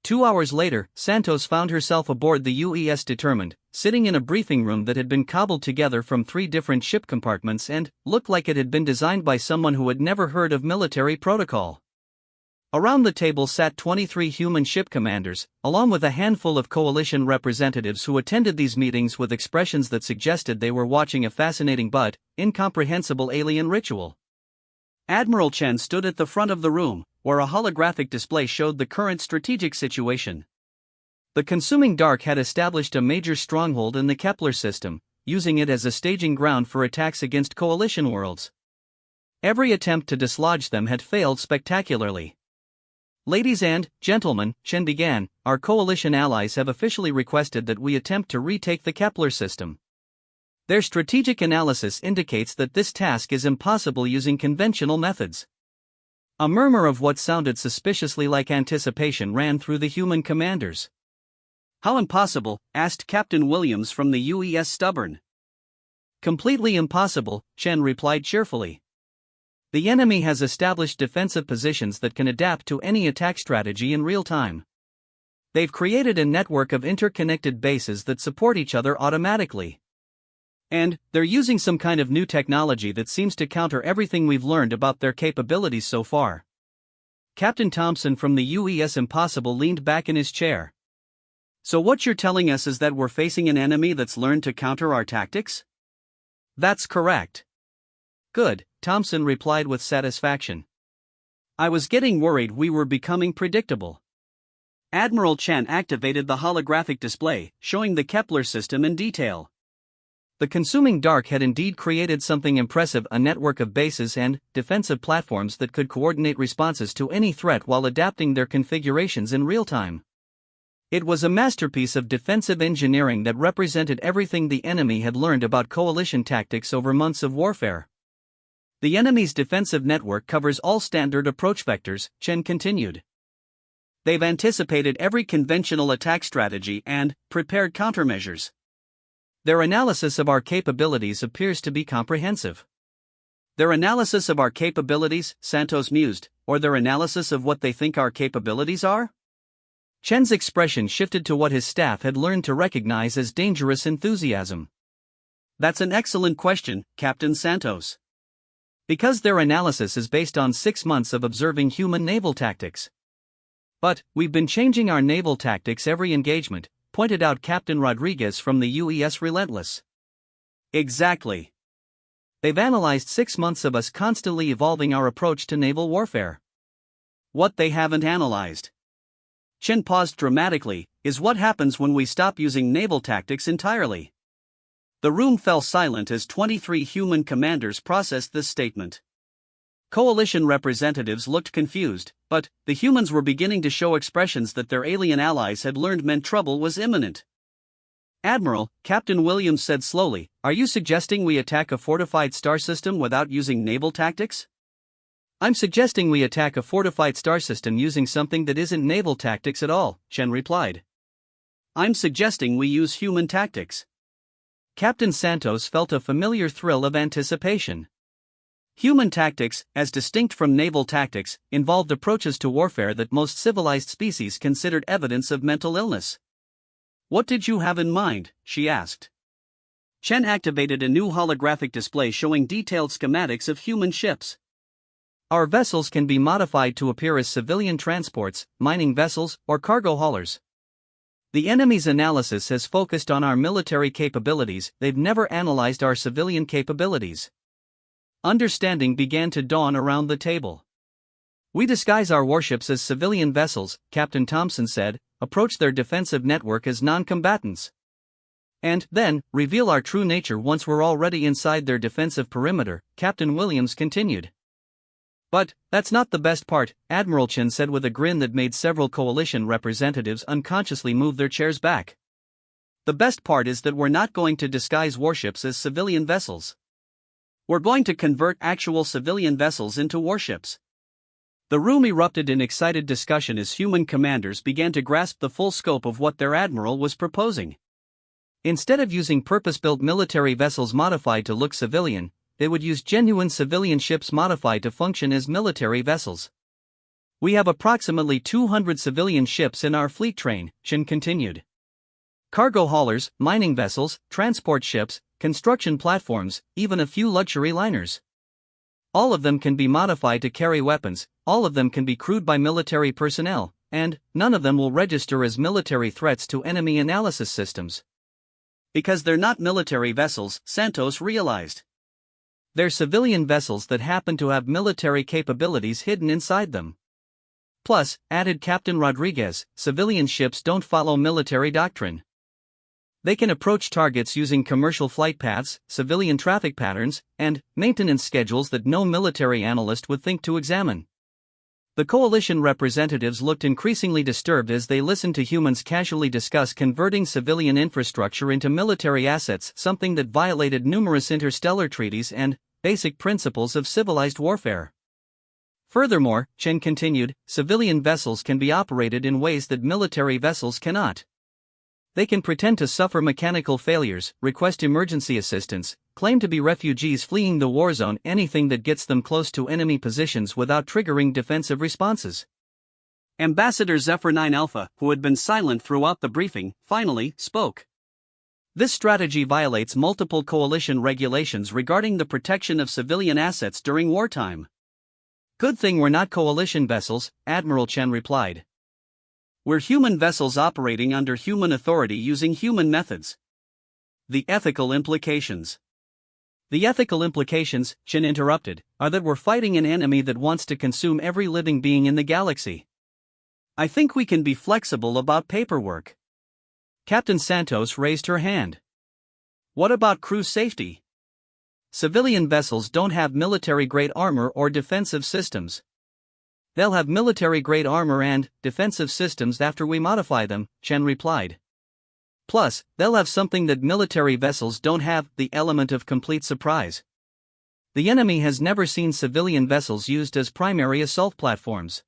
S2: 2 hours later, Santos found herself aboard the UES Determined, sitting in a briefing room that had been cobbled together from 3 different ship compartments and looked like it had been designed by someone who had never heard of military protocol. Around the table sat 23 human ship commanders, along with a handful of Coalition representatives who attended these meetings with expressions that suggested they were watching a fascinating but incomprehensible alien ritual. Admiral Chen stood at the front of the room, where a holographic display showed the current strategic situation. The consuming dark had established a major stronghold in the Kepler system, using it as a staging ground for attacks against Coalition worlds. Every attempt to dislodge them had failed spectacularly. "Ladies and gentlemen," Chen began, "our Coalition allies have officially requested that we attempt to retake the Kepler system. Their strategic analysis indicates that this task is impossible using conventional methods." A murmur of what sounded suspiciously like anticipation ran through the human commanders. "How impossible?" asked Captain Williams from the UES Stubborn. "Completely impossible," Chen replied cheerfully. "The enemy has established defensive positions that can adapt to any attack strategy in real time. They've created a network of interconnected bases that support each other automatically. And they're using some kind of new technology that seems to counter everything we've learned about their capabilities so far." Captain Thompson from the UES Impossible leaned back in his chair. "So what you're telling us is that we're facing an enemy that's learned to counter our tactics?" "That's correct." "Good," Thompson replied with satisfaction. I was getting worried we were becoming predictable. Admiral Chen activated the holographic display, showing the Kepler system in detail.
S1: The consuming dark had indeed created something impressive, a network of bases and defensive platforms that could coordinate responses to any threat while adapting their configurations in real time. It was a masterpiece of defensive engineering that represented everything the enemy had learned about coalition tactics over months of warfare. The enemy's defensive network covers all standard approach vectors, Chen continued. They've anticipated every conventional attack strategy and prepared countermeasures. Their analysis of our capabilities appears to be comprehensive. Their analysis of our capabilities, Santos mused, or their analysis of what they think our capabilities are? Chen's expression shifted to what his staff had learned to recognize as dangerous enthusiasm.
S2: That's an excellent question, Captain Santos.
S1: Because their analysis is based on 6 months of observing human naval tactics. But we've been changing our naval tactics every engagement, pointed out Captain Rodriguez from the UES Relentless.
S2: Exactly.
S1: They've analyzed 6 months of us constantly evolving our approach to naval warfare.
S2: What they haven't analyzed, Chen paused dramatically, is what happens when we stop using naval tactics entirely. The room fell silent as 23 human commanders processed this statement. Coalition representatives looked confused, but the humans were beginning to show expressions that their alien allies had learned meant trouble was imminent.
S1: Admiral, Captain Williams said slowly, are you suggesting we attack a fortified star system without using naval tactics? I'm suggesting we attack a fortified star system using something that isn't naval tactics at all, Chen replied.
S2: I'm suggesting we use human tactics.
S1: Captain Santos felt a familiar thrill of anticipation.
S2: Human tactics, as distinct from naval tactics, involved approaches to warfare that most civilized species considered evidence of mental illness. What did you have in mind? She asked. Chen activated a new holographic display showing detailed schematics of human ships.
S1: Our vessels can be modified to appear as civilian transports, mining vessels, or cargo haulers. The enemy's analysis has focused on our military capabilities, they've never analyzed our civilian capabilities. Understanding began to dawn around the table. We disguise our warships as civilian vessels, Captain Thompson said, approach their defensive network as non-combatants. And then, reveal our true nature once we're already inside their defensive perimeter, Captain Williams continued.
S2: But that's not the best part, Admiral Chen said with a grin that made several coalition representatives unconsciously move their chairs back. The best part is that we're not going to disguise warships as civilian vessels. We're going to convert actual civilian vessels into warships. The room erupted in excited discussion as human commanders began to grasp the full scope of what their admiral was proposing.
S1: Instead of using purpose-built military vessels modified to look civilian, they would use genuine civilian ships modified to function as military vessels. We have approximately 200 civilian ships in our fleet train, Chen continued. Cargo haulers, mining vessels, transport ships, construction platforms, even a few luxury liners. All of them can be modified to carry weapons, all of them can be crewed by military personnel, and none of them will register as military threats to enemy analysis systems.
S2: Because they're not military vessels, Santos realized.
S1: They're civilian vessels that happen to have military capabilities hidden inside them. Plus, added Captain Rodriguez, civilian ships don't follow military doctrine. They can approach targets using commercial flight paths, civilian traffic patterns, and maintenance schedules that no military analyst would think to examine. The coalition representatives looked increasingly disturbed as they listened to humans casually discuss converting civilian infrastructure into military assets, something that violated numerous interstellar treaties and basic principles of civilized warfare. Furthermore, Chen continued, civilian vessels can be operated in ways that military vessels cannot. They can pretend to suffer mechanical failures, request emergency assistance, claim to be refugees fleeing the war zone, anything that gets them close to enemy positions without triggering defensive responses.
S2: Ambassador Zephyr 9 Alpha, who had been silent throughout the briefing, finally spoke. This strategy violates multiple coalition regulations regarding the protection of civilian assets during wartime.
S1: Good thing we're not coalition vessels, Admiral Chen replied.
S2: We're human vessels operating under human authority using human methods. The ethical implications.
S1: The ethical implications, Chen interrupted, are that we're fighting an enemy that wants to consume every living being in the galaxy.
S2: I think we can be flexible about paperwork.
S1: Captain Santos raised her hand.
S2: What about crew safety?
S1: Civilian vessels don't have military-grade armor or defensive systems. They'll have military-grade armor and defensive systems after we modify them, Chen replied. Plus, they'll have something that military vessels don't have, the element of complete surprise. The enemy has never seen civilian vessels used as primary assault platforms.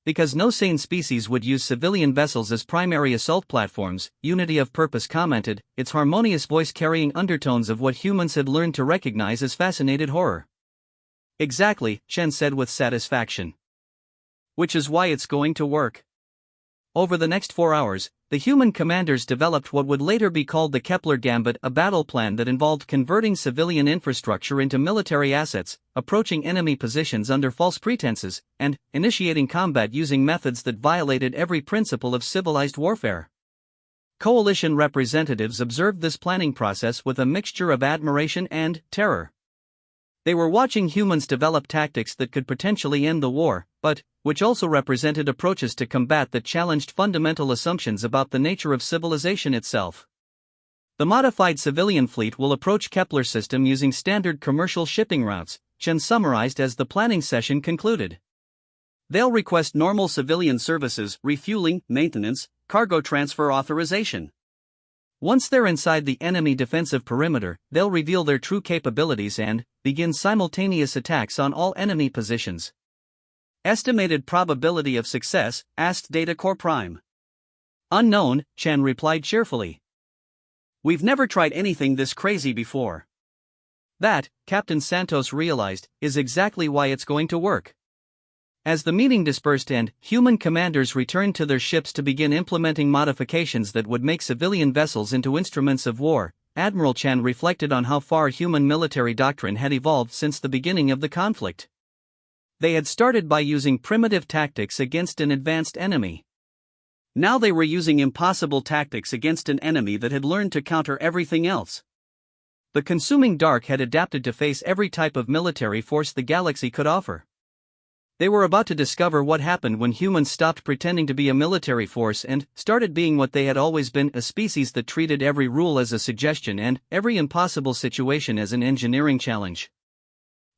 S1: Because no sane species would use civilian vessels as primary assault platforms, Unity of Purpose commented, its harmonious voice carrying undertones of what humans had learned to recognize as fascinated horror.
S2: Exactly, Chen said with satisfaction.
S1: Which is why it's going to work. Over the next 4 hours, the human commanders developed what would later be called the Kepler Gambit, a battle plan that involved converting civilian infrastructure into military assets, approaching enemy positions under false pretenses, and initiating combat using methods that violated every principle of civilized warfare. Coalition representatives observed this planning process with a mixture of admiration and terror. They were watching humans develop tactics that could potentially end the war, but which also represented approaches to combat that challenged fundamental assumptions about the nature of civilization itself. The modified civilian fleet will approach Kepler system using standard commercial shipping routes, Chen summarized as the planning session concluded.
S2: They'll request normal civilian services, refueling, maintenance, cargo transfer authorization.
S1: Once they're inside the enemy defensive perimeter, they'll reveal their true capabilities and begin simultaneous attacks on all enemy positions.
S2: Estimated probability of success, asked Data Corps Prime.
S1: Unknown, Chen replied cheerfully.
S2: We've never tried anything this crazy before.
S1: That, Captain Santos realized, is exactly why it's going to work. As the meeting dispersed and human commanders returned to their ships to begin implementing modifications that would make civilian vessels into instruments of war, Admiral Chen reflected on how far human military doctrine had evolved since the beginning of the conflict. They had started by using primitive tactics against an advanced enemy.
S2: Now they were using impossible tactics against an enemy that had learned to counter everything else.
S1: The consuming dark had adapted to face every type of military force the galaxy could offer. They were about to discover what happened when humans stopped pretending to be a military force and started being what they had always been, a species that treated every rule as a suggestion and every impossible situation as an engineering challenge.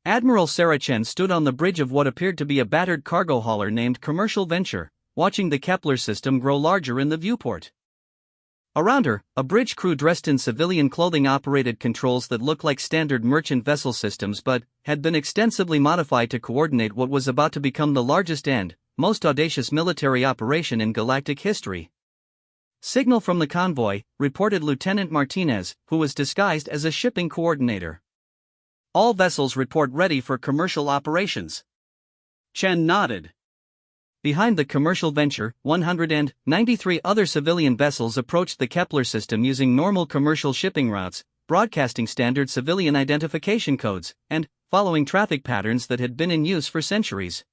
S1: Admiral Sarah Chen stood on the bridge of what appeared to be a battered cargo hauler named Commercial Venture, watching the Kepler system grow larger in the viewport. Around her, a bridge crew dressed in civilian clothing operated controls that looked like standard merchant vessel systems but had been extensively modified to coordinate what was about to become the largest and most audacious military operation in galactic history. Signal from the convoy, reported Lieutenant Martinez, who was disguised as a shipping coordinator.
S2: All vessels report ready for commercial operations. Chen nodded.
S1: Behind the Commercial Venture, 193 other civilian vessels approached the Kepler system using normal commercial shipping routes, broadcasting standard civilian identification codes, and following traffic patterns that had been in use for centuries.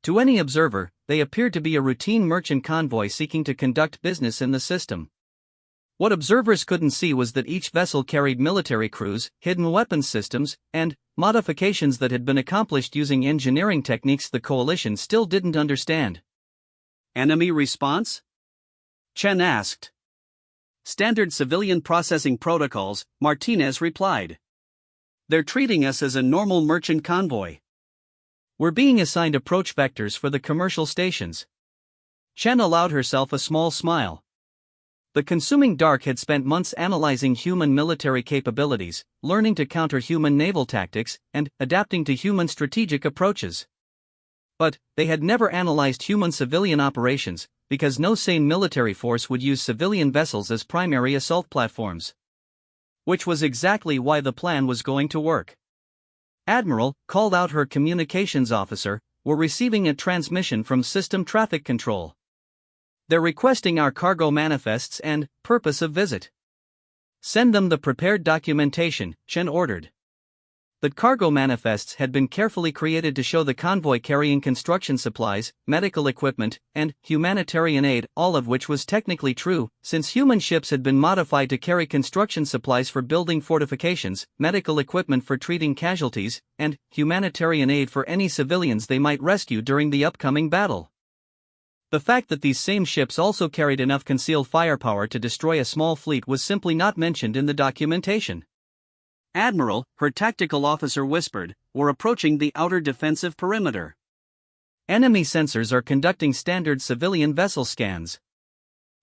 S1: To any observer, they appeared to be a routine merchant convoy seeking to conduct business in the system. What observers couldn't see was that each vessel carried military crews, hidden weapons systems, and modifications that had been accomplished using engineering techniques the Coalition still didn't understand.
S2: Enemy response? Chen asked. Standard civilian processing protocols, Martinez replied. They're treating us as a normal merchant convoy.
S1: We're being assigned approach vectors for the commercial stations. Chen allowed herself a small smile. The consuming dark had spent months analyzing human military capabilities, learning to counter human naval tactics, and adapting to human strategic approaches. But they had never analyzed human civilian operations, because no sane military force would use civilian vessels as primary assault platforms. Which was exactly why the plan was going to work. Admiral, called out her communications officer, were receiving a transmission from System Traffic Control. They're requesting our cargo manifests and purpose of visit. Send them the prepared documentation, Chen ordered. that cargo manifests had been carefully created to show the convoy carrying construction supplies, medical equipment, and humanitarian aid, all of which was technically true, since human ships had been modified to carry construction supplies for building fortifications, medical equipment for treating casualties, and humanitarian aid for any civilians they might rescue during the upcoming battle. The fact that these same ships also carried enough concealed firepower to destroy a small fleet was simply not mentioned in the documentation.
S2: "Admiral," her tactical officer whispered, "we're approaching the outer defensive perimeter.
S1: Enemy sensors are conducting standard civilian vessel scans."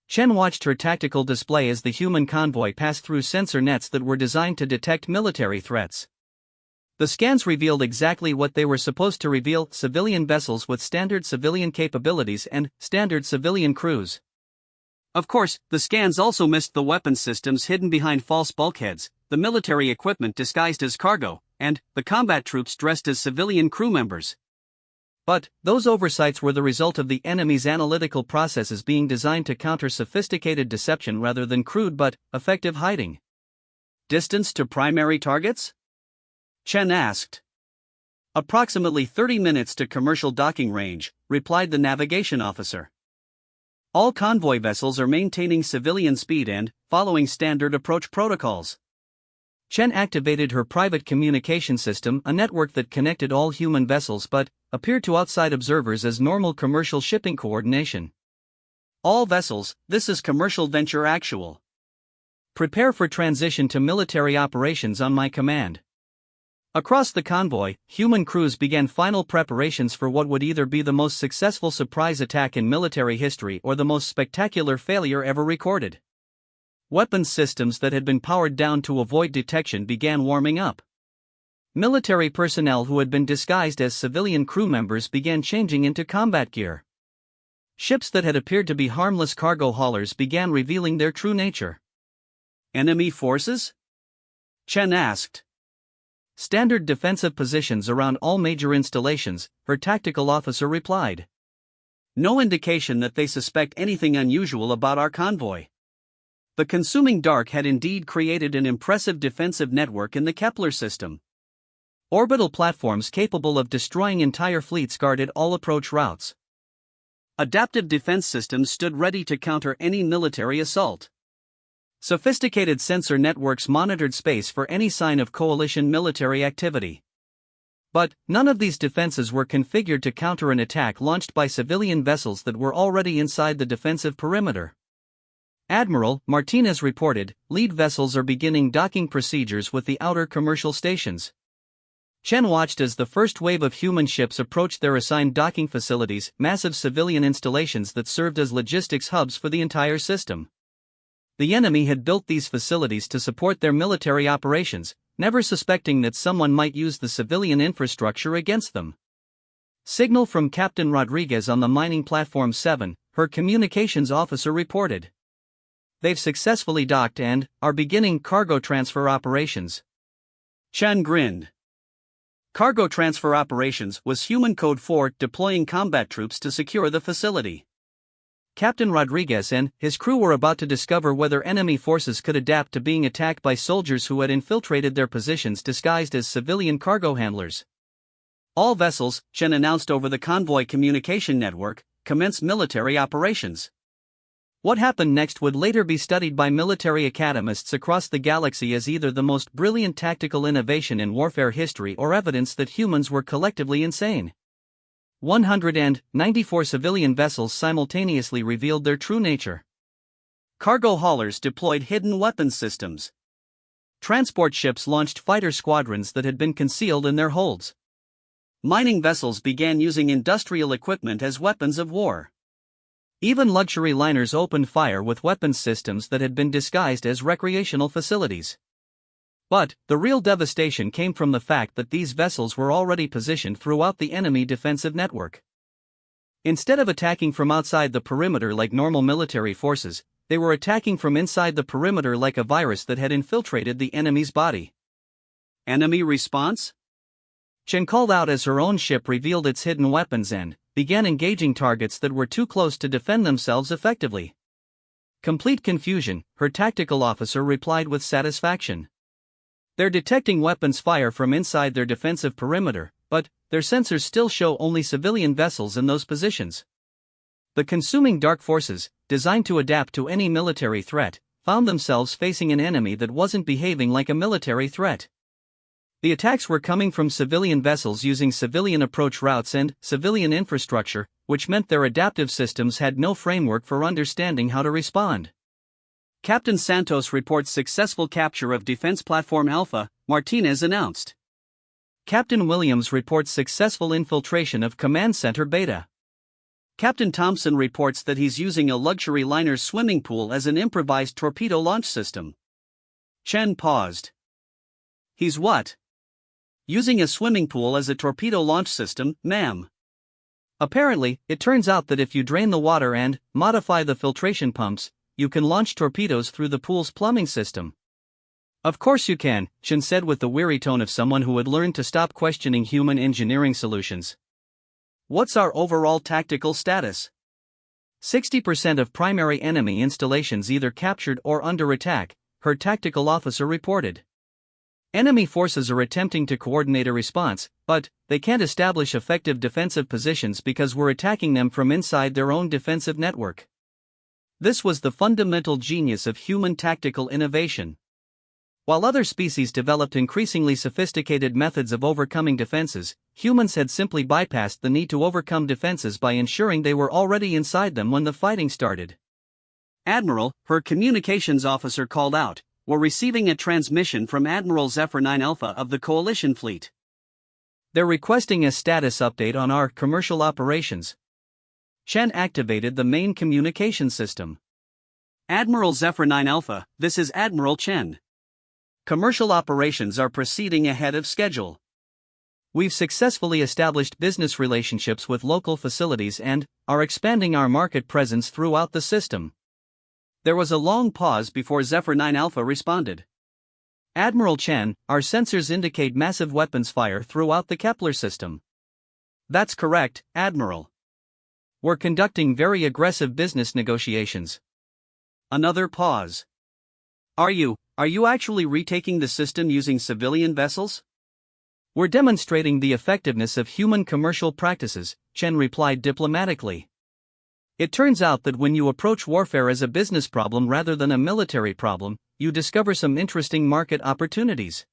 S1: Chen watched her tactical display as the human convoy passed through sensor nets that were designed to detect military threats. The scans revealed exactly what they were supposed to reveal: civilian vessels with standard civilian capabilities and standard civilian crews.
S2: Of course, the scans also missed the weapons systems hidden behind false bulkheads, the military equipment disguised as cargo, and the combat troops dressed as civilian crew members.
S1: But those oversights were the result of the enemy's analytical processes being designed to counter sophisticated deception rather than crude but effective hiding.
S2: "Distance to primary targets?" Chen asked. "Approximately 30 minutes to commercial docking range," replied the navigation officer. "All convoy vessels are maintaining civilian speed and following standard approach protocols."
S1: Chen activated her private communication system, a network that connected all human vessels but appeared to outside observers as normal commercial shipping coordination.
S2: "All vessels, this is commercial venture actual.
S1: Prepare for transition to military operations on my command." Across the convoy, human crews began final preparations for what would either be the most successful surprise attack in military history or the most spectacular failure ever recorded. Weapons systems that had been powered down to avoid detection began warming up. Military personnel who had been disguised as civilian crew members began changing into combat gear. Ships that had appeared to be harmless cargo haulers began revealing their true nature.
S2: "Enemy forces?" Chen asked.
S1: "Standard defensive positions around all major installations," her tactical officer replied.
S2: "No indication that they suspect anything unusual about our convoy." The consuming dark had indeed created an impressive defensive network in the Kepler system.
S1: Orbital platforms capable of destroying entire fleets guarded all approach routes.
S2: Adaptive defense systems stood ready to counter any military assault.
S1: Sophisticated sensor networks monitored space for any sign of coalition military activity. But none of these defenses were configured to counter an attack launched by civilian vessels that were already inside the defensive perimeter. Admiral Martinez reported, "Lead vessels are beginning docking procedures with the outer commercial stations." Chen watched as the first wave of human ships approached their assigned docking facilities, massive civilian installations that served as logistics hubs for the entire system. The enemy had built these facilities to support their military operations, never suspecting that someone might use the civilian infrastructure against them. Signal from Captain Rodriguez on the mining platform 7, her communications officer reported. "They've successfully docked and are beginning cargo transfer operations."
S2: Chen grinned. Cargo transfer operations was human code for deploying combat troops to secure the facility.
S1: Captain Rodriguez and his crew were about to discover whether enemy forces could adapt to being attacked by soldiers who had infiltrated their positions disguised as civilian cargo handlers.
S2: "All vessels," Chen announced over the convoy communication network, "commence military operations."
S1: What happened next would later be studied by military academists across the galaxy as either the most brilliant tactical innovation in warfare history or evidence that humans were collectively insane. 194 civilian vessels simultaneously revealed their true nature.
S2: Cargo haulers deployed hidden weapons systems.
S1: Transport ships launched fighter squadrons that had been concealed in their holds.
S2: Mining vessels began using industrial equipment as weapons of war.
S1: Even luxury liners opened fire with weapons systems that had been disguised as recreational facilities. But the real devastation came from the fact that these vessels were already positioned throughout the enemy defensive network. Instead of attacking from outside the perimeter like normal military forces, they were attacking from inside the perimeter like a virus that had infiltrated the enemy's body.
S2: "Enemy response?"
S1: Chen called out as her own ship revealed its hidden weapons and began engaging targets that were too close to defend themselves effectively. "Complete confusion," her tactical officer replied with satisfaction. They're detecting weapons fire from inside their defensive perimeter, but their sensors still show only civilian vessels in those positions. The consuming dark forces, designed to adapt to any military threat, found themselves facing an enemy that wasn't behaving like a military threat. The attacks were coming from civilian vessels using civilian approach routes and civilian infrastructure, which meant their adaptive systems had no framework for understanding how to respond.
S2: Captain Santos reports successful capture of Defense Platform Alpha, Martinez announced.
S1: Captain Williams reports successful infiltration of Command Center Beta.
S2: Captain Thompson reports that he's using a luxury liner's swimming pool as an improvised torpedo launch system. Chen paused. He's what? Using a swimming pool as a torpedo launch system, ma'am.
S1: Apparently, it turns out that if you drain the water and modify the filtration pumps, you can launch torpedoes through the pool's plumbing system. Of course you can, Chen said with the weary tone of someone who had learned to stop questioning human engineering solutions.
S2: What's our overall tactical status?
S1: 60% of primary enemy installations either captured or under attack, her tactical officer reported. Enemy forces are attempting to coordinate a response, but they can't establish effective defensive positions because we're attacking them from inside their own defensive network. This was the fundamental genius of human tactical innovation. While other species developed increasingly sophisticated methods of overcoming defenses, humans had simply bypassed the need to overcome defenses by ensuring they were already inside them when the fighting started.
S2: Admiral, her communications officer called out, "We're receiving a transmission from Admiral Zephyr 9 Alpha of the Coalition Fleet.
S1: They're requesting a status update on our commercial operations." Chen activated the main communication system.
S2: Admiral Zephyr 9 Alpha, this is Admiral Chen. Commercial operations are proceeding ahead of schedule.
S1: We've successfully established business relationships with local facilities and are expanding our market presence throughout the system.
S2: There was a long pause before Zephyr 9 Alpha responded.
S1: Admiral Chen, our sensors indicate massive weapons fire throughout the Kepler system.
S2: That's correct, Admiral.
S1: We're conducting very aggressive business negotiations.
S2: Another pause. Are you actually retaking the system using civilian vessels?
S1: We're demonstrating the effectiveness of human commercial practices, Chen replied diplomatically. It turns out that when you approach warfare as a business problem rather than a military problem, you discover some interesting market opportunities.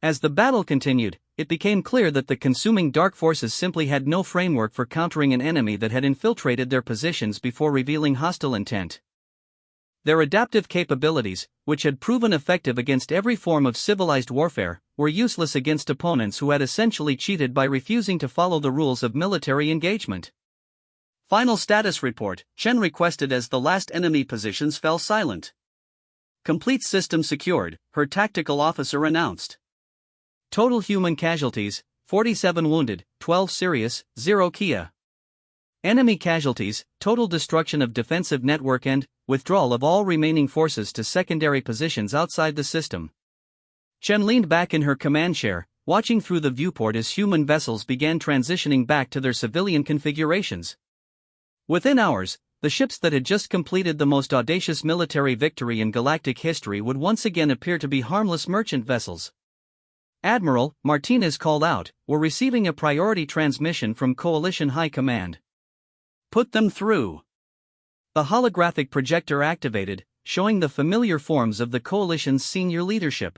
S1: As the battle continued, it became clear that the consuming dark forces simply had no framework for countering an enemy that had infiltrated their positions before revealing hostile intent. Their adaptive capabilities, which had proven effective against every form of civilized warfare, were useless against opponents who had essentially cheated by refusing to follow the rules of military engagement.
S2: Final status report, Chen requested as the last enemy positions fell silent. Complete system secured, her tactical officer announced.
S1: Total human casualties, 47 wounded, 12 serious, 0 Kia. Enemy casualties, total destruction of defensive network and withdrawal of all remaining forces to secondary positions outside the system. Chen leaned back in her command chair, watching through the viewport as human vessels began transitioning back to their civilian configurations. Within hours, the ships that had just completed the most audacious military victory in galactic history would once again appear to be harmless merchant vessels. Admiral, Martinez called out, "We're receiving a priority transmission from Coalition High Command."
S2: Put them through.
S1: The holographic projector activated, showing the familiar forms of the Coalition's senior leadership.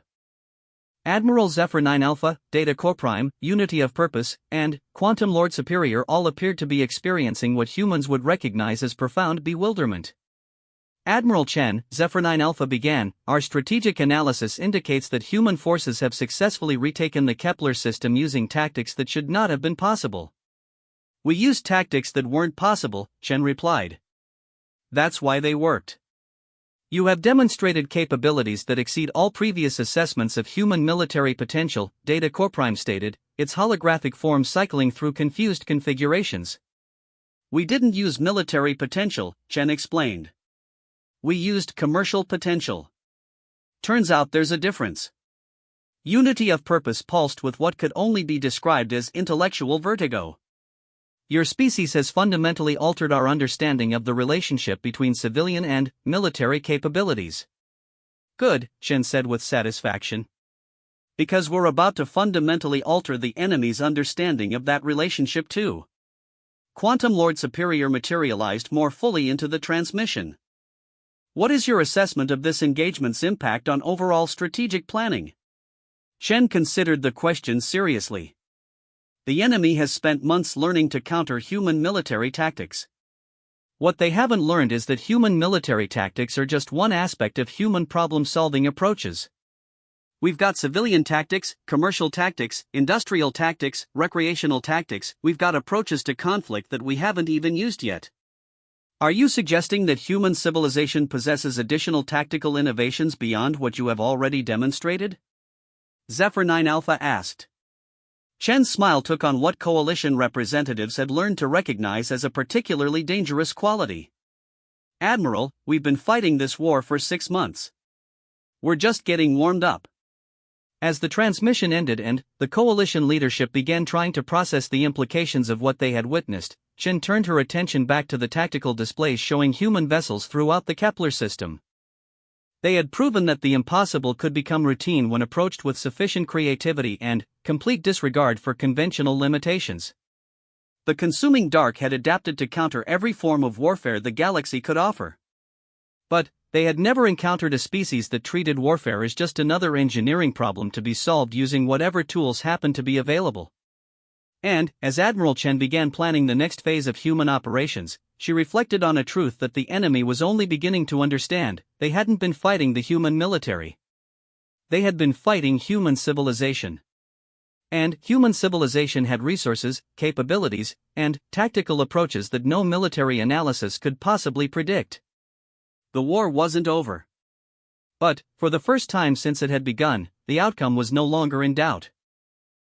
S1: Admiral Zephyr 9 Alpha, Data Core Prime, Unity of Purpose, and Quantum Lord Superior all appeared to be experiencing what humans would recognize as profound bewilderment. Admiral Chen, Zephyr 9 Alpha began, "Our strategic analysis indicates that human forces have successfully retaken the Kepler system using tactics that should not have been possible."
S2: "We used tactics that weren't possible," Chen replied. "That's why they worked."
S1: "You have demonstrated capabilities that exceed all previous assessments of human military potential," Data Core Prime stated, its holographic form cycling through confused configurations.
S2: "We didn't use military potential," Chen explained. "We used commercial potential. Turns out there's a difference." Unity of purpose pulsed with what could only be described as intellectual vertigo.
S1: "Your species has fundamentally altered our understanding of the relationship between civilian and military capabilities."
S2: "Good," Chen said with satisfaction. Because we're about to fundamentally alter the enemy's understanding of that relationship too. Quantum Lord Superior materialized more fully into the transmission. What is your assessment of this engagement's impact on overall strategic planning? Chen considered the question seriously. The enemy has spent months learning to counter human military tactics. What they haven't learned is that human military tactics are just one aspect of human problem-solving approaches. We've got civilian tactics, commercial tactics, industrial tactics, recreational tactics. We've got approaches to conflict that we haven't even used yet. Are you suggesting that human civilization possesses additional tactical innovations beyond what you have already demonstrated? Zephyr 9 Alpha asked. Chen's smile took on what coalition representatives had learned to recognize as a particularly dangerous quality. Admiral, we've been fighting this war for 6 months. We're just getting warmed up.
S1: As the transmission ended and the coalition leadership began trying to process the implications of what they had witnessed, Chen turned her attention back to the tactical displays showing human vessels throughout the Kepler system. They had proven that the impossible could become routine when approached with sufficient creativity and complete disregard for conventional limitations. The consuming dark had adapted to counter every form of warfare the galaxy could offer. But they had never encountered a species that treated warfare as just another engineering problem to be solved using whatever tools happened to be available. And, as Admiral Chen began planning the next phase of human operations, she reflected on a truth that the enemy was only beginning to understand: they hadn't been fighting the human military. They had been fighting human civilization. And human civilization had resources, capabilities, and tactical approaches that no military analysis could possibly predict. The war wasn't over. But, for the first time since it had begun, the outcome was no longer in doubt.